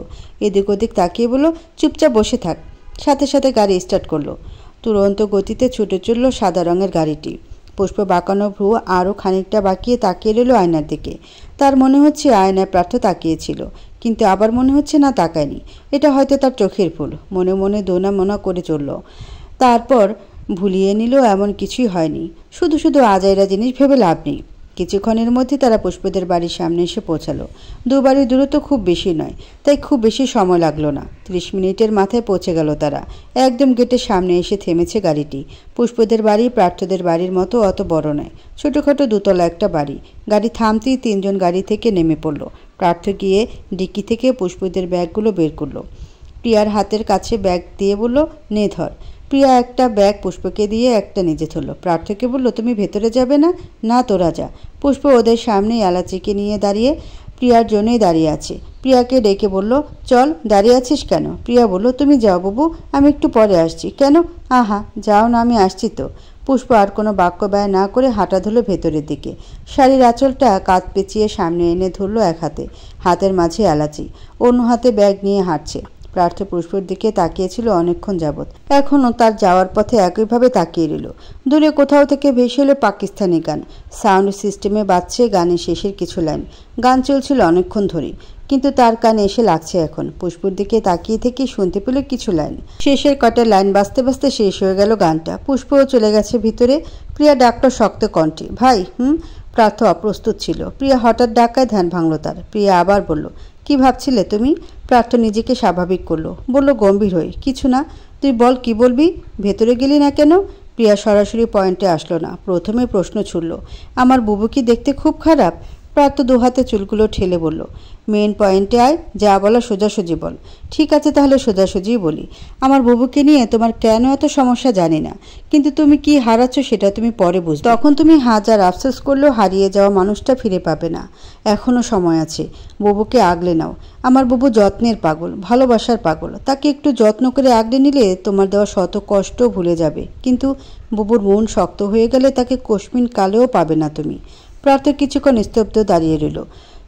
এদিক ওদিক তাকিয়ে বলল, চুপচাপ বসে থাক। সাথে সাথে গাড়ি স্টার্ট করলো। তুরন্ত গতিতে ছুটে চলল সাদা রঙের গাড়িটি। পুষ্প বাঁকানো ভ্রু আরও খানিকটা বাঁকিয়ে তাকিয়ে রইল আয়নার দিকে। তার মনে হচ্ছে আয়নায় প্রার্থ তাকিয়েছিল, কিন্তু আবার মনে হচ্ছে না তাকায়নি। এটা হয়তো তার চোখের ভুল। মনে মনে দোনা মোনা করে চলল। তারপর ভুলিয়ে নিল এমন কিছুই হয়নি। শুধু শুধু আজাইরা জিনিস ভেবে লাভ নেই। কিছুক্ষণের মধ্যে তারা পুষ্পদের বাড়ির সামনে এসে পৌঁছালো। দুবাড়ির দূরত্ব খুব বেশি নয়, তাই খুব বেশি সময় লাগলো না। 30 মিনিটের মাথায় পৌঁছে গেল তারা। একদম গেটের সামনে এসে থেমেছে গাড়িটি। পুষ্পদের বাড়ি প্রার্থদের বাড়ির মতো অত বড় নয়, ছোটোখাটো দুতলা একটা বাড়ি। গাড়ি থামতেই 3 জন গাড়ি থেকে নেমে পড়ল। প্রার্থ গিয়ে ডিক্কি থেকে পুষ্পদের ব্যাগগুলো বের করলো। প্রিয়ার হাতের কাছে ব্যাগ দিয়ে বলল, নে ধর। প্রিয়া একটা ব্যাগ পুষ্পকে দিয়ে একটা নিজে ধরল। প্রার্থকে বলল, তুমি ভেতরে যাবে না? না, তোরা যা। পুষ্প ওদের সামনেই এলাচিকে নিয়ে দাঁড়িয়ে প্রিয়ার জন্যই দাঁড়িয়ে আছে। প্রিয়াকে ডেকে বলল, চল। দাঁড়িয়ে আছিস কেন? প্রিয়া বলল, তুমি যাও বাবু, আমি একটু পরে আসছি। কেন? আহা, যাও না, আমি আসছি তো। পুষ্প আর কোনো বাক্য ব্যয় না করে হাঁটা ধরল ভেতরের দিকে। শাড়ির আঁচলটা কাঁধ পেঁচিয়ে সামনে এনে ধরল এক হাতে, হাতের মাঝে এলাচি, অন্য হাতে ব্যাগ নিয়ে হাঁটছে। প্রার্থ পুষ্পর দিকে তাকিয়েছিল অনেকক্ষণ যাবৎ। এখনও তার যাওয়ার পথে একইভাবে তাকিয়ে রইল। দূরে কোথাও থেকে ভেসে এলো পাকিস্তানি গান। সাউন্ড সিস্টেমে বাজছে গানের শেষের কিছু লাইন। গান চলছিল অনেকক্ষণ ধরেই, কিন্তু তার কানে এসে লাগছে এখন। পুষ্পর দিকে তাকিয়ে থেকে শুনতে পেল কিছু লাইন। শেষের কটা লাইন বাজতে বাজতে শেষ হয়ে গেল গানটা। পুষ্পও চলে গেছে ভিতরে। প্রিয়া ডাকলো শক্ত কণ্ঠে, ভাই। প্রার্থ অপ্রস্তুত ছিল। প্রিয়া হঠাৎ ডাকায় ধ্যান ভাঙল তার। প্রিয়া আবার বলল, কি ভাবছিলে তুমি? প্রার্থ নিজেকে স্বাভাবিক করলো, বলল গম্ভীর হয়ে, কিছু না। তুই বল, কি বলবি? ভেতরে গেলি না কেন? প্রিয়া সরাসরি পয়েন্টে আসলো না। প্রথমে প্রশ্ন ছুড়ল, আমার বুবু কি দেখতে খুব খারাপ? প্রার্থ দুহাতে চুলগুলো ঠেলে বলল, মেন পয়েন্টে আয়, যা বলা সোজাসুজি বল। ঠিক আছে, তাহলে সোজাসুজিই বলি। আমার বুবুকে নিয়ে তোমার কেন এত সমস্যা জানি না, কিন্তু তুমি কি হারাচ্ছ সেটা তুমি পরে বুঝবে। তখন তুমি হাজার আফসোস করলেও হারিয়ে যাওয়া মানুষটা ফিরে পাবে না। এখনও সময় আছে। বুবুকে আগলে নাও। আমার বুবু যত্নের পাগল, ভালোবাসার পাগল। তাকে একটু যত্ন করে আগলে নিলে তোমার দেওয়া শত কষ্ট ভুলে যাবে। কিন্তু বুবুর মন শক্ত হয়ে গেলে তাকে কোশমিন কালেও পাবে না তুমি। প্রার্থ কিছুক্ষণ স্তব্ধ দাঁড়িয়ে রইল।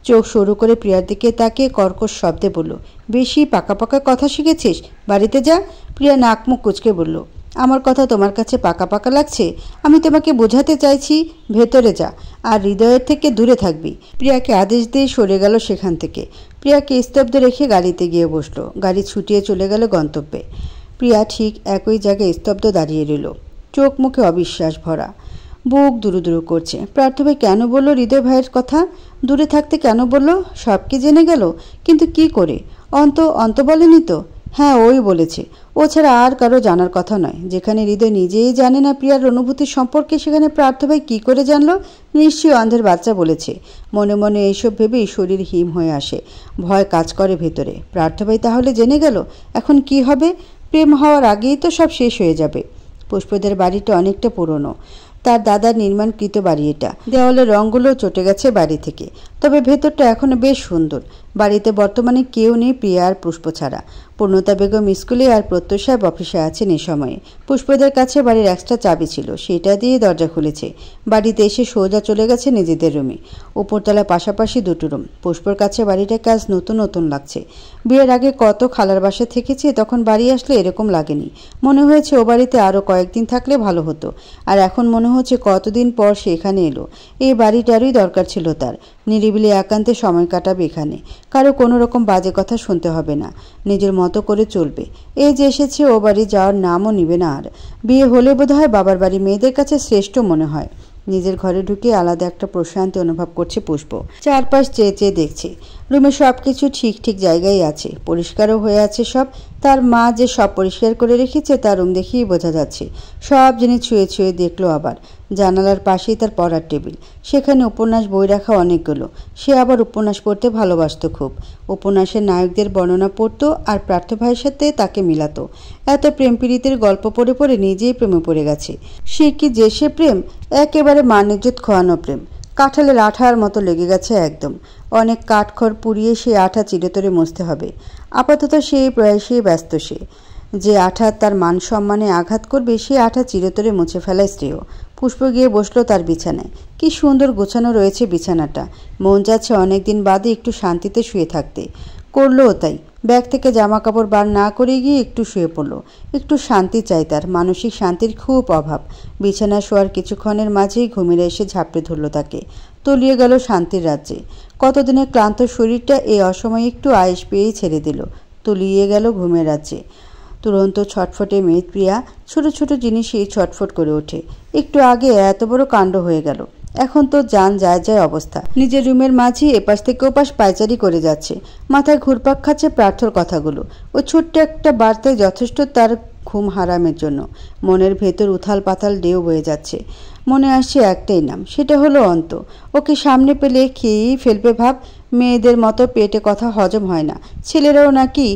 চোখ সরু করে প্রিয়ার দিকে তাকিয়ে কর্কশ শব্দে বলল, বেশি পাকা পাকা কথা শিখেছিস? বাড়িতে যা। প্রিয়া নাক মুখ কুঁচকে বলল, আমার কথা তোমার কাছে পাকা পাকা লাগছে? আমি তোমাকে বোঝাতে চাইছি, ভেতরে যা, আর হৃদয়ের থেকে দূরে থাকবি। প্রিয়াকে আদেশ দিয়ে সরে গেল সেখান থেকে। প্রিয়াকে স্তব্ধ রেখে গাড়িতে গিয়ে বসলো। গাড়ি ছুটিয়ে চলে গেল গন্তব্যে। প্রিয়া ঠিক একই জায়গায় স্তব্ধ দাঁড়িয়ে রইল, চোখ মুখে অবিশ্বাস ভরা। বুক দুরু দুরু করছে। প্রার্থ ভাই কেন বললো হৃদয় ভাইয়ের কথা? দূরে থাকতে কেন বলল? সব কি জেনে গেল? কিন্তু কি করে? অন্ত বলেনি তো? হ্যাঁ, ওই বলেছে। ও ছাড়া আর কারো জানার কথা নয়। যেখানে হৃদয় নিজেই জানে না প্রিয়ার অনুভূতির সম্পর্কে, সেখানে প্রার্থ ভাই কী করে জানলো? নিশ্চয়ই অন্ধের বাচ্চা বলেছে। মনে মনে এইসব ভেবেই শরীর হিম হয়ে আসে, ভয় কাজ করে ভেতরে। প্রার্থ ভাই তাহলে জেনে গেল। এখন কি হবে? প্রেম হওয়ার আগেই তো সব শেষ হয়ে যাবে। পুষ্পদের বাড়িটা অনেকটা পুরনো, তার দাদার নির্মাণকৃত বাড়ি এটা। দেওয়ালের রঙগুলো চটে গেছে বাড়ি থেকে, তবে ভেতরটা এখনো বেশ সুন্দর। বাড়িতে বর্তমানে কেউ নেই প্রিয়া আর পুষ্প ছাড়া। পূর্ণতা বেগম স্কুলে আর প্রত্যয় সাহেব অফিসে আছেন এই সময়ে। পুষ্পদের কাছে বাড়ির এক্সট্রা চাবি ছিল, সেটা দিয়ে দরজা খুলেছে। বাড়িতে এসে সোজা চলে গেছে নিজেদের রুমে। উপরতলা পাশাপাশি দুটো রুম। পুষ্পর কাছে বাড়িটা কাজ নতুন নতুন লাগছে। বিয়ের আগে কত খালার বাসায় থেকেছে, তখন বাড়ি আসলে এরকম লাগেনি। মনে হয়েছে ও বাড়িতে আরও কয়েকদিন থাকলে ভালো হতো। আর এখন মনে হচ্ছে কতদিন পর সে এখানে এলো। এই বাড়িটারই দরকার ছিল তার। নিরিবিলি একান্তে সময় কাটাবে এখানে। কারো কোনো রকম বাজে কথা শুনতে হবে না, নিজের মতো করে চলবে। এই যে এসেছে, ও বাড়ি যাওয়ার নামও নিবে না আর। বিয়ে হলে বোধহয় বাবার বাড়ি মেয়েদের কাছে শ্রেষ্ঠ মনে হয়। নিজের ঘরে ঢুকে আলাদা একটা প্রশান্তি অনুভব করছে পুষ্প। চারপাশ চেয়ে চেয়ে দেখছে। রুমে সব কিছু ঠিক ঠিক জায়গায় আছে, পরিষ্কারও হয়ে আছে সব। তার মা যে সব পরিষ্কার করে রেখেছে তার রুম দেখেই বোঝা যাচ্ছে। সব জিনিস ছুঁয়ে ছুঁয়ে দেখলো আবার। জানালার পাশেই তার পড়ার টেবিল, সেখানে উপন্যাস বই রাখা অনেকগুলো। সে আবার উপন্যাস পড়তে ভালোবাসত খুব। উপন্যাসের নায়কদের বর্ণনা পড়তো আর প্রার্থ ভাইয়ের সাথে তাকে মিলাতো। এত প্রেম পীড়িতের গল্প পড়ে পড়ে নিজেই প্রেমে পড়ে গেছে। সে কি যে সে প্রেম, একেবারে মান ইজ্জত খোয়ানো প্রেম। কাঁঠালের আঠার মতো লেগে গেছে একদম। অনেক কাঠখড় পুড়িয়ে সেই আঠা চিরতরে মুছতে হবে। আপাতত সেই প্রয়াসেই ব্যস্ত সে। যে আঠা তার মান সম্মানে আঘাত করবে, সেই আঠা চিরতরে মুছে ফেলায় শ্রেয়। পুষ্প গিয়ে বসলো তার বিছানায়। কি সুন্দর গোছানো রয়েছে বিছানাটা। মন যাচ্ছে অনেকদিন বাদে একটু শান্তিতে শুয়ে থাকতে। করলোও তাই। ব্যাগ থেকে জামা কাপড় বার না করে গিয়ে একটু শুয়ে পড়ল। একটু শান্তি চাই তার, মানসিক শান্তির খুব অভাব। বিছানা শোয়ার কিছুক্ষণের মাঝেই ঘুমিয়ে এসে ঝাঁপড়ে ধরল তাকে। তলিয়ে গেল শান্তির রাজ্যে। কতদিনের ক্লান্ত শরীরটা এই অসময়ে একটু আয়েশ পেয়েই ছেড়ে দিল। তলিয়ে গেল ঘুমের রাজ্যে। তুরন্ত ছটফটে মেয়ে প্রিয়া ছোট ছোট জিনিসেই ছটফট করে ওঠে। একটু আগে এত বড় কাণ্ড হয়ে গেল, এখন তো জান যায় যায় অবস্থা। নিজের রুমের মাঝে এপাশ থেকে ওপাশ পায়চারি করে যাচ্ছে। মাথায় ঘুরপাক খাচ্ছে প্রার্থর কথাগুলো। ওই ছোট্ট একটা বার্তায় যথেষ্ট তার ঘুম হারামের জন্য। মনের ভেতর উথাল পাতাল ঢেউ বয়ে যাচ্ছে। মনে আসছে একটাই নাম, সেটা হলো অন্ত। ওকে সামনে পেলে খেয়েই ফেলবে ভাব। মেয়েদের মতো পেটে কথা হজম হয় না, ছেলেরাও নাকি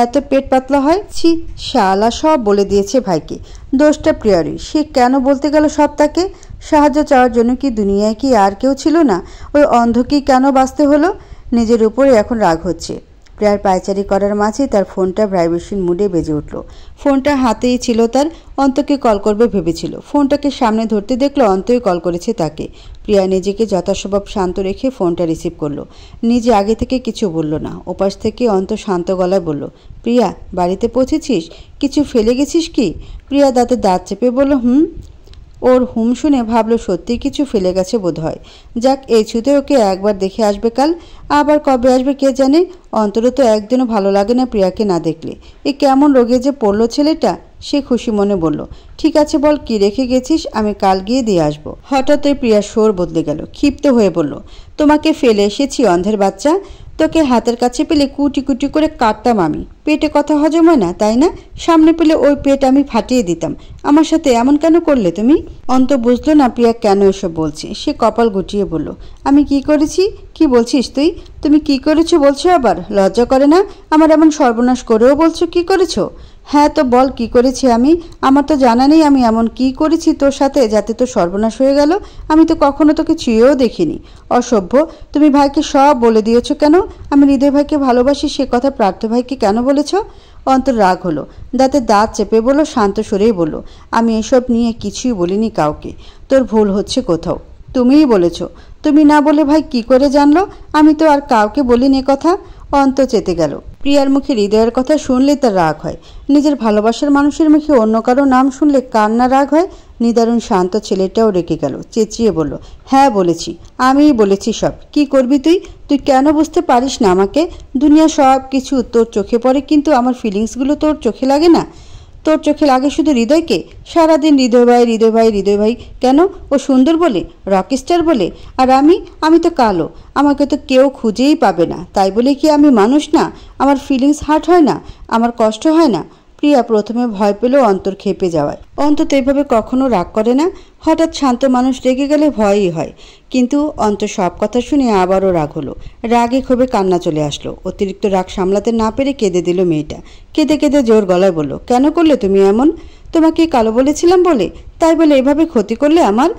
এত পেট পাতলা হয়। ছি, শালা সব বলে দিয়েছে ভাইকে। দোষটা প্রিয়ারই, সে কেন বলতে গেল সব তাকে? সাহায্য চাওয়ার জন্য কি দুনিয়ায় কি আর কেউ ছিল না? ওই অন্ধকেই কেন বাঁচতে হলো? নিজের উপরে এখন রাগ হচ্ছে। প্রিয়ার পায়চারি করার মাঝে তার ফোনটা ভাইব্রেশন মুডে বেজে উঠল। ফোনটা হাতেই ছিল তার। অন্তকে কল করবে ভেবেছিল, ফোনটাকে সামনে ধরতে দেখলো অন্তই কল করেছে তাকে। প্রিয়া নিজেকে যথাসম্ভব শান্ত রেখে ফোনটা রিসিভ করলো। নিজে আগে থেকে কিছু বলল না। ওপাশ থেকে অন্ত শান্ত গলায় বলল, প্রিয়া বাড়িতে পৌঁছেছিস? কিছু ফেলে গেছিস কি? প্রিয়া দাঁতে দাঁত চেপে বলল, হুম। ওর হুম শুনে ভাবলো সত্যিই কিছু ফেলে গেছে বোধ হয়। যাক, এই ছুতে ওকে একবার দেখে আসবে কাল, আবার কবে আসবে কে জানে। অন্তরে তো একদিনও ভালো লাগে না প্রিয়াকে না দেখলে। এ কেমন রোগে যে পড়লো ছেলেটা। সে খুশি মনে বলল, ঠিক আছে বল কি রেখে গেছিস, আমি কাল গিয়ে দিয়ে আসবো। হঠাৎই প্রিয়ার সুর বদলে গেল, ক্ষিপ্ত হয়ে বলল, তোমাকে ফেলে এসেছি অন্ধের বাচ্চা। তোকে হাতের কাছে পেলে কুটি কুটি করে কাটতাম আমি। পেটে কথা হজম হয় না তাই না? সামনে পেলে ওই পেট আমি ফাটিয়ে দিতাম। আমার সাথে এমন কেন করলে তুমি? অন্ত বুঝলো না প্রিয়া কেন এসব বলছে। সে কপাল গুটিয়ে বলল, আমি কি করেছি? কি বলছিস তুই? তুমি কি করেছো বলছো আবার? লজ্জা করে না? আমার এমন সর্বনাশ করেও বলছো কি করেছো? হ্যাঁ তো বল কি করেছি আমি? আমার তো জানা নেই আমি এমন কি করেছি তোর সাথে যাতে তোর সর্বনাশ হয়ে গেল। আমি তো কখনো তোকে ছুঁয়েও দেখিনি। অসভ্য, তুমি ভাইকে সব বলে দিয়েছো কেন? আমি হৃদয় ভাইকে ভালোবাসি সে কথা প্রার্থ ভাইকে কেন বলেছ? অন্তর রাগ হলো, দাঁতে দাঁত চেপে বলল, শান্ত স্বরেই বলল, আমি এসব নিয়ে কিছুই বলিনি কাউকে। তোর ভুল হচ্ছে কোথাও। তুমিই বলেছ। তুমি না বলে ভাই কি করে জানলো? আমি তো আর কাউকে বলিনি কথা। অন্ত চেতে গেল। প্রিয়ার মুখে হৃদয়ের কথা শুনলে তার রাগ হয়। নিজের ভালোবাসার মানুষের মুখে অন্য কারো নাম শুনলে কার না রাগ হয়। নিদারুণ শান্ত ছেলেটাও রেগে গেল, চেঁচিয়ে বলল, হ্যাঁ বলেছি, আমিই বলেছি সব। কি করবি তুই? তুই কেন বুঝতে পারিস না আমাকে? দুনিয়া সব কিছু তোর চোখে পড়ে, কিন্তু আমার ফিলিংসগুলো তোর চোখে লাগে না। তোর চোখে লাগে শুধু হৃদয়কে। সারাদিন হৃদয় ভাই হৃদয় ভাই হৃদয় ভাই। কেন? ও সুন্দর বলে, রকস্টার বলে? আর আমি তো কালো, আমাকে তো কেউ খুঁজেই পাবে না। তাই বলে কি আমি মানুষ না? আমার ফিলিংস হার্ট হয় না? আমার কষ্ট হয় না? প্রিয়া প্রথমে ভয় পেল অন্তর খেপে যাওয়ায়। অন্তত এভাবে কখনো রাগ করে না। হঠাৎ শান্ত মানুষ রেগে গেলে ভয়ই হয়। কিন্তু অন্তর সব কথা শুনে আবারও রাগ হলো। রাগে ক্ষোভে কান্না চলে আসলো। অতিরিক্ত রাগ সামলাতে না পেরে কেঁদে দিল মেয়েটা। কেঁদে কেঁদে জোর গলায় বলল, কেন করলে তুমি এমন? তোমাকে কালো বলেছিলাম বলে? তাই বলে এভাবে ক্ষতি করলে আমার?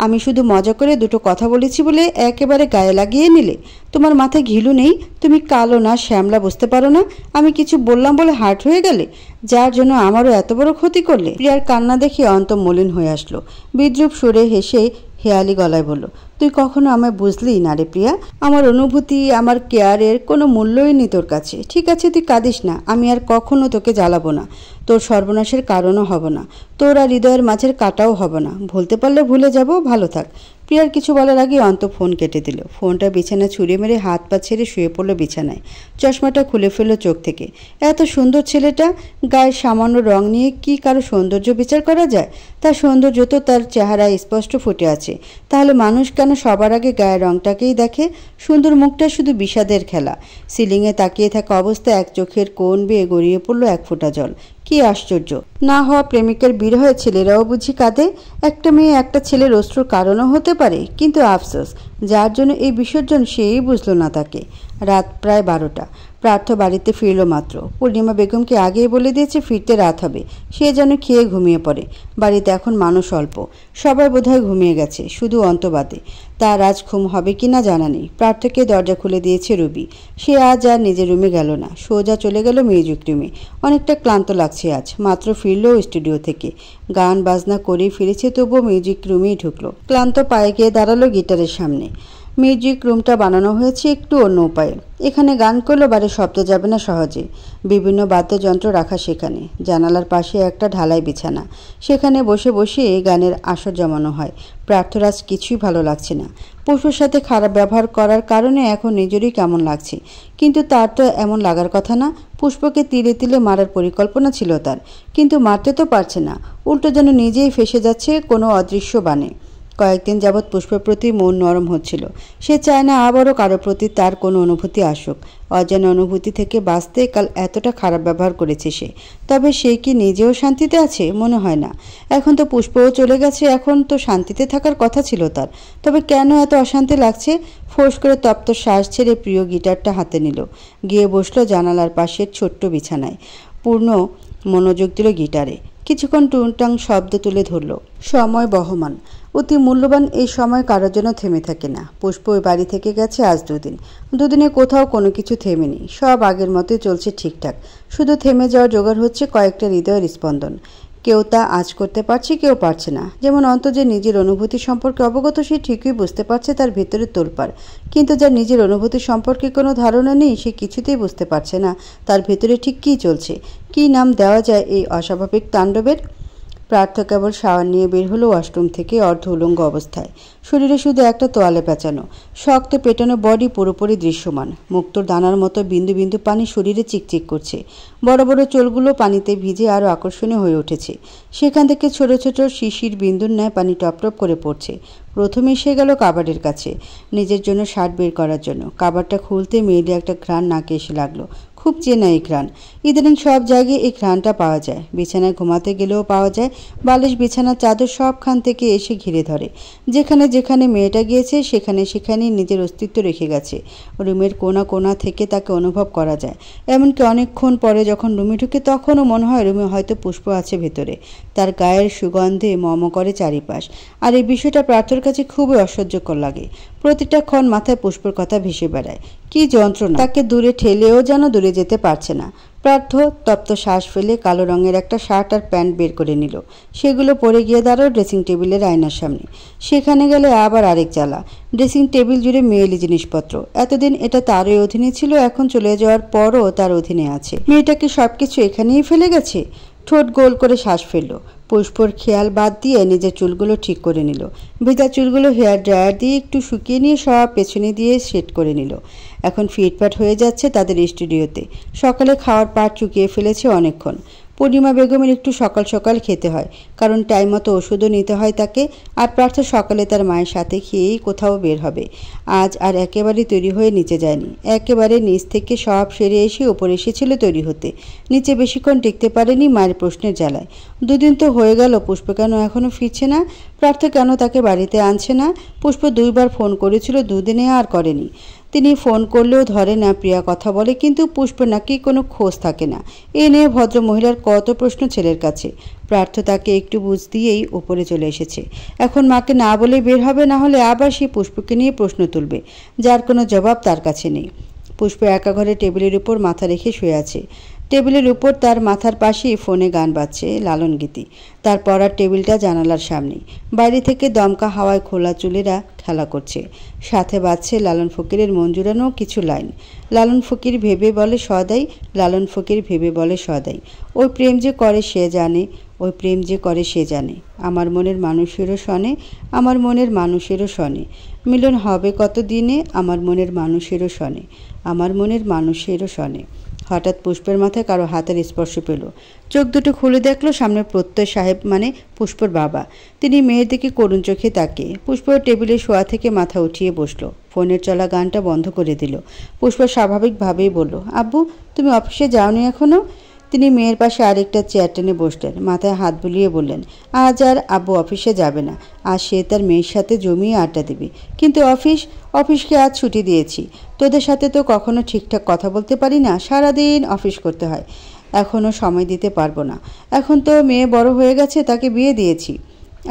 আমি শুধু মজা করে দুটো কথা বলেছি বলে একেবারে গায়ে লাগিয়ে নিলে? তোমার মাথায় ঘিলু নেই? তুমি কালো না শ্যামলা বুঝতে পারো না? আমি কিছু বললাম বলে হার্ট হয়ে গেলে, যার জন্য আমারও এত বড় ক্ষতি করলে? প্রিয়ার কান্না দেখে অন্ত মলিন হয়ে আসলো। বিদ্রুপ সুরে হেসে হেয়ালি গলায় বলল, তুই কখনো আমায় বুঝলি না রে প্রিয়া। আমার অনুভূতি, আমার কেয়ারের কোনো মূল্যই নেই তোর কাছে। ঠিক আছে তুই কাঁদিস না, আমি আর কখনো তোকে জ্বালাবো না। তোর সর্বনাশের কারণও হব না। তোর আর হৃদয়ের মাঝের কাটাও হবে না। ভুলতে পারলে ভুলে যাব, ভালো থাক। প্রিয়ার কিছু বলার আগে অন্ত ফোন কেটে দিল। ফোনটা বিছানা ছুঁড়ে মেরে হাত পা ছেড়ে শুয়ে পড়লো বিছানায়। চশমাটা খুলে ফেললো চোখ থেকে। এত সুন্দর ছেলেটা, গায়ের সামান্য রং নিয়ে কি কারো সৌন্দর্য বিচার করা যায়? তার সৌন্দর্য তো তার চেহারায় স্পষ্ট ফুটে আছে। তাহলে মানুষ কেন সবার আগে গায়ের রংটাকেই দেখে? সুন্দর মুখটা শুধু বিষাদের খেলা। সিলিংয়ে তাকিয়ে থাকা অবস্থায় এক চোখের কোণ বেয়ে গড়িয়ে পড়লো এক ফোঁটা জল। কি আশ্চর্য! না হওয়া প্রেমিকের বিরহে ছেলেরাও বুঝি কাঁদে। একটা মেয়ে একটা ছেলের অশ্রুর কারণও হতে পারে, কিন্তু আফসোস যার জন্য এই বিসর্জন সেই বুঝলো না তাকে। রাত প্রায় 12টা। প্রার্থ বাড়িতে ফিরল মাত্র। পূর্ণিমা বেগমকে আগেই বলে দিয়েছে ফিরতে রাত হবে। সে যেন খেয়ে ঘুমিয়ে পড়ে। বাড়িতে এখন মানুষ অল্প, সবাই বোধহয় ঘুমিয়ে গেছে, শুধু অন্তবাদে। তার আজ ঘুম হবে কি না জানা নেই। প্রার্থকে দরজা খুলে দিয়েছে রুবি। সে আজ আর নিজের রুমে গেল না, সোজা চলে গেল মিউজিক রুমে। অনেকটা ক্লান্ত লাগছে আজ, মাত্র ফিরল স্টুডিও থেকে। গান বাজনা করেই ফিরেছে, তবুও মিউজিক রুমেই ঢুকলো। ক্লান্ত পায়ে গিয়ে দাঁড়ালো গিটারের সামনে। মিউজিক রুমটা বানানো হয়েছে একটু অন্য উপায়ে। এখানে গান করলেও বাড়ির শব্দ যাবে না সহজে। বিভিন্ন বাদ্যযন্ত্র রাখা সেখানে। জানালার পাশে একটা ঢালাই বিছানা। সেখানে বসে বসে গানের আসর জমানো হয়। প্রার্থরাজ কিছুই ভালো লাগছে না। পুষ্পর সাথে খারাপ ব্যবহার করার কারণে এখন নিজেরই কেমন লাগছে। কিন্তু তার তো এমন লাগার কথা না। পুষ্পকে তিলে তিলে মারার পরিকল্পনা ছিল তার, কিন্তু মারতে তো পারছে না। উল্টো যেন নিজেই ফেসে যাচ্ছে কোনো অদৃশ্য বানে। কয়েকদিন যাবৎ পুষ্পের প্রতি মন নরম হচ্ছিল। সে চায় না আবারও কারো প্রতি তার কোনো অনুভূতি আসুক। অজানা অনুভূতি থেকে বাঁচতে কাল এতটা খারাপ ব্যবহার করেছে সে। তবে সে কি নিজেও শান্তিতে আছে? মনে হয় না। এখন তো পুষ্পও চলে গেছে, এখন তো শান্তিতে থাকার কথা ছিল তার। তবে কেন এত অশান্তি লাগছে? ফোঁস করে তপ্ত শ্বাস ছেড়ে প্রিয় গিটারটা হাতে নিল। গিয়ে বসলো জানালার পাশের ছোট্ট বিছানায়। পূর্ণ মনোযোগ দিল গিটারে। কিছুক্ষণ টুংটাং শব্দ তুলে ধরল। সময় বহমান, অতি মূল্যবান এই সময় কারোর জন্য থেমে থাকে না। পুষ্প ওই বাড়ি থেকে গেছে আজ 2 দিন। 2 দিনে কোথাও কোনো কিছু থেমেনি, সব আগের মতোই চলছে ঠিকঠাক। শুধু থেমে যাওয়ার জোগাড় হচ্ছে কয়েকটা হৃদয়ের স্পন্দন। কেউ তা আজ করতে পারছে, কেউ পারছে না। যেমন অন্ত যে নিজের অনুভূতি সম্পর্কে অবগত, সে ঠিকই বুঝতে পারছে তার ভেতরে তোলপাড়। কিন্তু যার নিজের অনুভূতি সম্পর্কে কোনো ধারণা নেই, সে কিছুতেই বুঝতে পারছে না তার ভেতরে ঠিক কী চলছে। কী নাম দেওয়া যায় এই অস্বাভাবিক তাণ্ডবের? প্রার্থ কেবল শাওয়ার নিয়ে বের হলো ওয়াশরুম থেকে অর্ধ উলঙ্গ অবস্থায়। শরীরে শুধু একটা তোয়ালে পেঁচানো, শক্ত পেটানো বডি পুরোপুরি দৃশ্যমান। মুক্তোর দানার মতো বিন্দু বিন্দু পানি শরীরে চিকচিক করছে। বড় বড় চুলগুলো পানিতে ভিজে আরও আকর্ষণীয় হয়ে উঠেছে। সেখান থেকে ছোট ছোট শিশির বিন্দুর ন্যায় পানি টপটপ করে পড়ছে। প্রথমে এসে গেল কাবাডের কাছে নিজের জন্য শার্ট বের করার জন্য। কাবাডটা খুলতে মেয়েলি একটা ঘ্রাণ নাকে এসে লাগলো। খুব চেনা এই ঘ্রাণ। ইদানিং সব জায়গায় এই ঘ্রাণটা পাওয়া যায়। বিছানায় ঘুমাতে গেলেও পাওয়া যায়। বালিশ, বিছানার চাদর সবখান থেকে এসে ঘিরে ধরে। যেখানে যেখানে মেয়েটা গিয়েছে সেখানে সেখানেই নিজের অস্তিত্ব রেখে গেছে। রুমের কোনা কোনা থেকে তাকে অনুভব করা যায়। এমনকি অনেকক্ষণ পরে যখন রুমে ঢুকে তখনও মনে হয় রুমে হয়তো পুষ্প আছে ভেতরে। তার গায়ের সুগন্ধে মম করে চারিপাশ। আর এই বিষয়টা প্রার্থর কাছে খুবই অসহ্যকর লাগে। প্রতিটা ক্ষণ মাথায় পুষ্পর কথা ভেসে বেড়ায়। কি যন্ত্রণা! তাকে দূরে ঠেলেও যেন দূরে যেতে পারছে না। প্রার্থ তপ্ত শ্বাস ফেলে কালো রঙের একটা শার্ট আর প্যান্ট বের করে নিল। সেগুলো পরে গিয়ে দাঁড়াও ড্রেসিং টেবিলের আয়নার সামনে। সেখানে গেলে আবার আরেক জ্বালা। ড্রেসিং টেবিল জুড়ে মেয়েলি জিনিসপত্র। এতদিন এটা তারই অধীনে ছিল, এখন চলে যাওয়ার পরও তার অধীনে আছে। মেয়েটাকে সবকিছু এখানেই ফেলে গেছে। ঠোঁট গোল করে শ্বাস ফেলল। পুষ্পর খেয়াল বাদ দিয়ে নিজের চুলগুলো ঠিক করে নিল। ভেজা চুলগুলো হেয়ার ড্রায়ার দিয়ে একটু শুকিয়ে নিয়ে সব পেছনে দিয়ে সেট করে নিল। এখন ফিটফাট হয়ে যাচ্ছে তাদের স্টুডিওতে। সকালে খাওয়ার পাট চুকিয়ে ফেলেছে অনেকক্ষণ। পূর্ণিমা বেগমের একটু সকাল সকাল খেতে হয়, কারণ টাইম মতো ওষুধও নিতে হয় তাকে। আর প্রার্থ সকালে তার মায়ের সাথে খেয়েই কোথাও বের হবে। আজ আর একেবারে তৈরি হয়ে নিচে যায়নি। একেবারে নিচ থেকে সব সেরে এসে ওপরে এসেছিল তৈরি হতে। নিচে বেশিক্ষণ টিকতে পারেনি মায়ের প্রশ্নের জ্বালায়। 2 দিন তো হয়ে গেল, পুষ্প কেন এখনও ফিরছে না? প্রার্থ কেন তাকে বাড়িতে আনছে না? পুষ্প 2 বার ফোন করেছিল, 2 দিনে আর করেনি। তিনি ফোন করলেও ধরে না, প্রিয়া কথা বলে, কিন্তু পুষ্প নাকি কোনো খোঁজ থাকে না। এ নিয়ে ভদ্র মহিলার কত প্রশ্ন ছেলের কাছে। প্রার্থ তাকে একটু বুঝ দিয়েই উপরে চলে এসেছে। এখন মাকে না বলে বের হবে, না হলে আবার সে পুষ্পকে নিয়ে প্রশ্ন তুলবে, যার কোনো জবাব তার কাছে নেই। পুষ্প একা ঘরে টেবিলের উপর মাথা রেখে শুয়ে আছে। টেবিলের উপর তার মাথার পাশেই ফোনে গান বাজছে, লালন গীতি। তার পড়ার টেবিলটা জানালার সামনে। বাইরে থেকে দমকা হাওয়ায় খোলা চুলেরা খেলা করছে। সাথে বাজছে লালন ফকিরের মন জুড়ানো কিছু লাইন। লালন ফকির ভেবে বলে সদাই, লালন ফকির ভেবে বলে সদাই। ওই প্রেম যে করে সে জানে, ওই প্রেম যে করে সে জানে। আমার মনের মানুষেরও শনে, আমার মনের মানুষেরও শনে। মিলন হবে কত দিনে, আমার মনের মানুষেরও শনে, আমার মনের মানুষেরও শনে। হঠাৎ পুষ্পের মাথায় কারো হাতের স্পর্শ পেল। চোখ দুটো খুলে দেখলো সামনে প্রত্যয় সাহেব, মানে পুষ্পর বাবা। তিনি মেয়ের দিকে করুণ চোখে তাকিয়ে। পুষ্প টেবিলে শোয়া থেকে মাথা উঠিয়ে বসলো। ফোনের চলা গানটা বন্ধ করে দিল। পুষ্প স্বাভাবিকভাবেই বলল, আব্বু তুমি অফিসে যাওনি এখনো? তিনি মেয়ের পাশে আরেকটা চেয়ার টেনে বসলেন। মাথায় হাত বুলিয়ে বললেন, আজ আর আব্বু অফিসে যাবে না। আজ সে তার মেয়ের সাথে জমিয়ে আড্ডা দেবে। কিন্তু অফিসকে আজ ছুটি দিয়েছি। তোদের সাথে তো কখনো ঠিকঠাক কথা বলতে পারি না, সারাদিন অফিস করতে হয়। এখনও সময় দিতে পারবো না। এখন তো মেয়ে বড় হয়ে গেছে, তাকে বিয়ে দিয়েছি।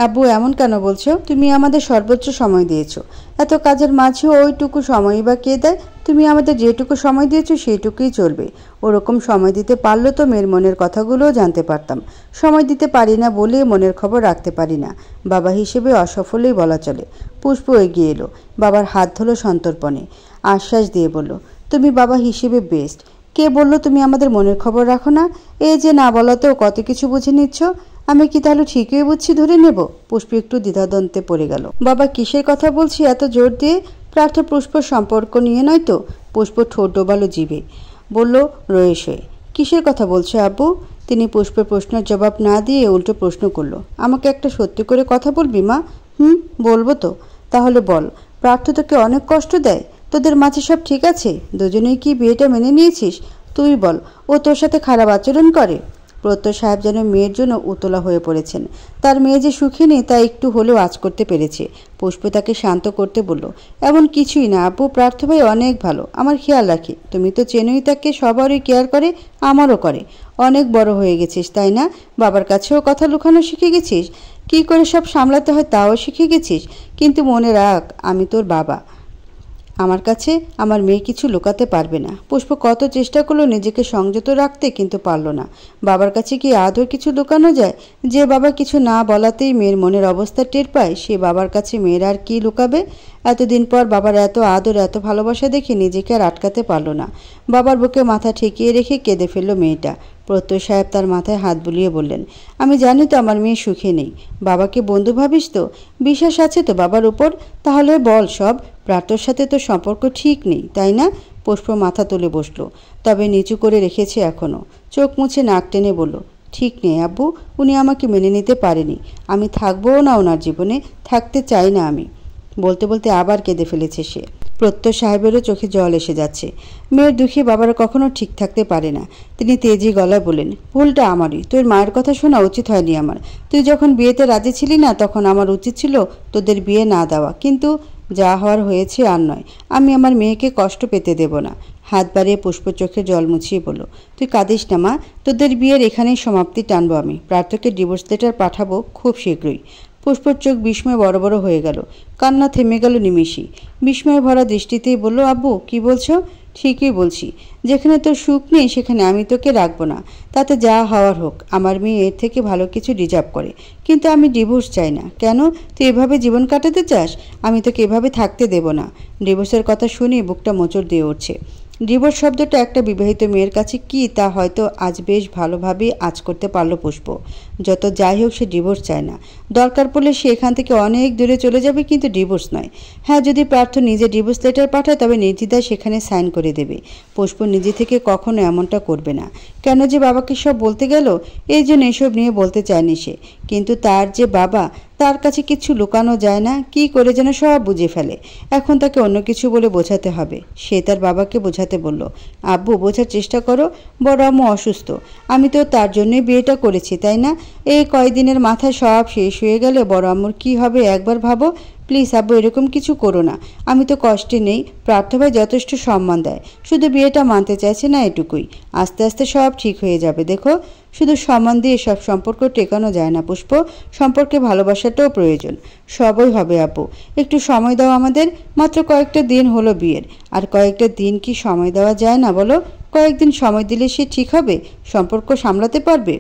আব্বু এমন কেন বলছো? তুমি আমাদের সর্বোচ্চ সময় দিয়েছো। এত কাজের মাঝেও ওইটুকু সময়ই বা কে দেয়? তুমি আমাদের যেটুকু সময় দিয়েছো সেইটুকুই চলবে। ওরকম সময় দিতে পারলে তো মেয়ের মনের কথাগুলোও জানতে পারতাম। সময় দিতে পারি না বলে মনের খবর রাখতে পারি না। বাবা হিসেবে অসফলই বলা চলে। পুষ্প এগিয়ে এলো। বাবার হাত ধরল সন্তর্পণে। আশ্বাস দিয়ে বলল, তুমি বাবা হিসেবে বেস্ট। কে বলল তুমি আমাদের মনের খবর রাখো না? এই যে না বলাতেও কত কিছু বুঝে নিচ্ছ। আমি কি তাহলে ঠিকই বুঝছি ধরে নেব? পুষ্প একটু দ্বিধাদ্বন্দ্বে পড়ে গেল। বাবা কিসের কথা বলছি এত জোর দিয়ে? প্রার্থ পুষ্প সম্পর্ক নিয়ে নয় তো? পুষ্প ঠোঁট ডোবালো জিভে। বলল রয়েস হয়ে, কিসের কথা বলছো আব্বু? তিনি পুষ্পের প্রশ্নের জবাব না দিয়ে উল্টো প্রশ্ন করল, আমাকে একটা সত্যি করে কথা বলবি মা? বলবো তো। তাহলে বল, প্রার্থ তোকে অনেক কষ্ট দেয়? তোদের মাঝে সব ঠিক আছে? দুজনেই কি বিয়েটা মেনে নিয়েছিস? তুই বল, ও তোর সাথে খারাপ আচরণ করে? প্রত্যয় সাহেব যেন মেয়ের জন্য উতলা হয়ে পড়েছেন। তার মেয়ে যে সুখী নেই তা একটু হলেও আঁচ করতে পেরেছে। পুষ্প তাকে শান্ত করতে বলল, এমন কিছুই না আপু, প্রার্থ ভাই অনেক ভালো, আমার খেয়াল রাখে। তুমি তো চেনই তাকে, সবারই কেয়ার করে, আমারও করে। অনেক বড় হয়ে গেছিস তাই না? বাবার কাছেও কথা লুকানো শিখে গেছিস, কি করে সব সামলাতে হয় তাও শিখে গেছিস। কিন্তু মনে রাখ, আমি তোর বাবা। আমার কাছে আমার মেয়ে কিছু লুকাতে পারবে না। পুষ্প কত চেষ্টা করলো নিজেকে সংযত রাখতে, কিন্তু পারল না। বাবার কাছে কি আদৌ কিছু লুকানো যায়? যে বাবা কিছু না বলাতেই মেয়ের মনের অবস্থা টের পায়, সে বাবার কাছে মেয়ের আর কি লুকাবে? এতদিন পর বাবার এত আদর, এত ভালোবাসা দেখে নিজেকে আর আটকাতে পারল না। বাবার বুকে মাথা ঠেকিয়ে রেখে কেঁদে ফেলল মেয়েটা। প্রত্যয় সাহেব তার মাথায় হাত বুলিয়ে বললেন, আমি জানি তো আমার মেয়ে সুখে নেই। বাবাকে বন্ধু ভাবিস তো? বিশ্বাস আছে তো বাবার উপর? তাহলে বল সব। প্রার্থর সাথে তো সম্পর্ক ঠিক নেই তাই না? পুষ্প মাথা তুলে বসলো, তবে নিচু করে রেখেছে এখনো। চোখ মুছে নাক টেনে বলল, ঠিক নেই আব্বু, উনি আমাকে মেনে নিতে পারেনি। আমি থাকবোও না ওনার জীবনে, থাকতে চাই না আমি। বলতে বলতে আবার কেঁদে ফেলেছে সে। প্রত্যয় সাহেবেরও চোখে জল এসে যাচ্ছে। মেয়ের দুঃখে বাবারা কখনো ঠিক থাকতে পারে না। তিনি তেজি গলায় বললেন, ভুলটা আমারই, তোর মায়ের কথা শোনা উচিত হয়নি আমার। তুই যখন বিয়েতে রাজি ছিলি না, তখন আমার উচিত ছিল তোদের বিয়ে না দেওয়া। কিন্তু যা হওয়ার হয়েছে, আর নয়। আমি আমার মেয়েকে কষ্ট পেতে দেব না। হাত বাড়িয়ে পুষ্প চোখে জল মুছিয়ে বলল, তুই কাঁদিস না মা, তোদের বিয়ের এখানেই সমাপ্তি টানবো আমি। প্রার্থকে ডিভোর্স লেটার পাঠাবো খুব শীঘ্রই। পুষ্পর চোখ বিস্ময়ে বড় বড় হয়ে গেল, কান্না থেমে গেল নিমিষেই। বিস্ময়ে ভরা দৃষ্টিতেই বলল, আব্বু কি বলছো? ঠিকই বলছি, যেখানে তোর সুখ নেই সেখানে আমি তোকে রাখবো না। তাতে যা হওয়ার হোক, আমার মেয়ে এর থেকে ভালো কিছু ডিজার্ভ করে। কিন্তু আমি ডিভোর্স চাই না। কেন? তুই এভাবে জীবন কাটাতে চাস? আমি তোকে এভাবে থাকতে দেব না। ডিভোর্সের কথা শুনে বুকটা মোচড় দিয়ে উঠছে। ডিভোর্স শব্দটা একটা বিবাহিত মেয়ের কাছে কি তা হয়তো আজ বেশ ভালোভাবেই আঁচ করতে পারল পুষ্প। যত যাই হোক, সে ডিভোর্স চায় না। দরকার পড়লে সে এখান থেকে অনেক দূরে চলে যাবে, কিন্তু ডিভোর্স নয়। হ্যাঁ, যদি প্রার্থ নিজে ডিভোর্স লেটার পাঠায় তবে নির্দ্বিধায় সেখানে সাইন করে দেবে। পুষ্প নিজে থেকে কখনো এমনটা করবে না। কেন যে বাবাকে সব বলতে গেল, এই জন্য এসব নিয়ে বলতে চায়নি সে। কিন্তু তার যে বাবা, তার কাছে কিছু লুকানো যায় না। কি করে যেন সব বুঝে ফেলে। এখন তাকে অন্য কিছু বলে বোঝাতে হবে। সে তার বাবাকে বোঝাতে বলল, আব্বু বোঝার চেষ্টা করো, বড় আম্মু অসুস্থ। আমি তো তার জন্যই বিয়েটা করেছি তাই না? এই কয়দিনের মাথায় সব শেষ হয়ে গেলে বড় আম্মুর কী হবে একবার ভাবো। প্লিজ আব্বু, এরকম কিছু করো না। আমি তো কষ্টে নেই, প্রার্থ ভাই যথেষ্ট সম্মান দেয়, শুধু বিয়েটা মানতে চাইছে না, এটুকুই। আস্তে আস্তে সব ঠিক হয়ে যাবে। দেখো, শুধু সম্মান দিয়ে সব সম্পর্ক টেকানো যায় না পুষ্প, সম্পর্কে ভালোবাসাটাও প্রয়োজন। সবই হবে আপু, একটু সময় দাও আমাদের। মাত্র কয়েকটা দিন হলো বিয়ের, আর কয়েকটা দিন কি সময় দেওয়া যায় না বলো? কয়েকদিন সময় দিলে সে ঠিক হবে, সম্পর্ক সামলাতে পারবে।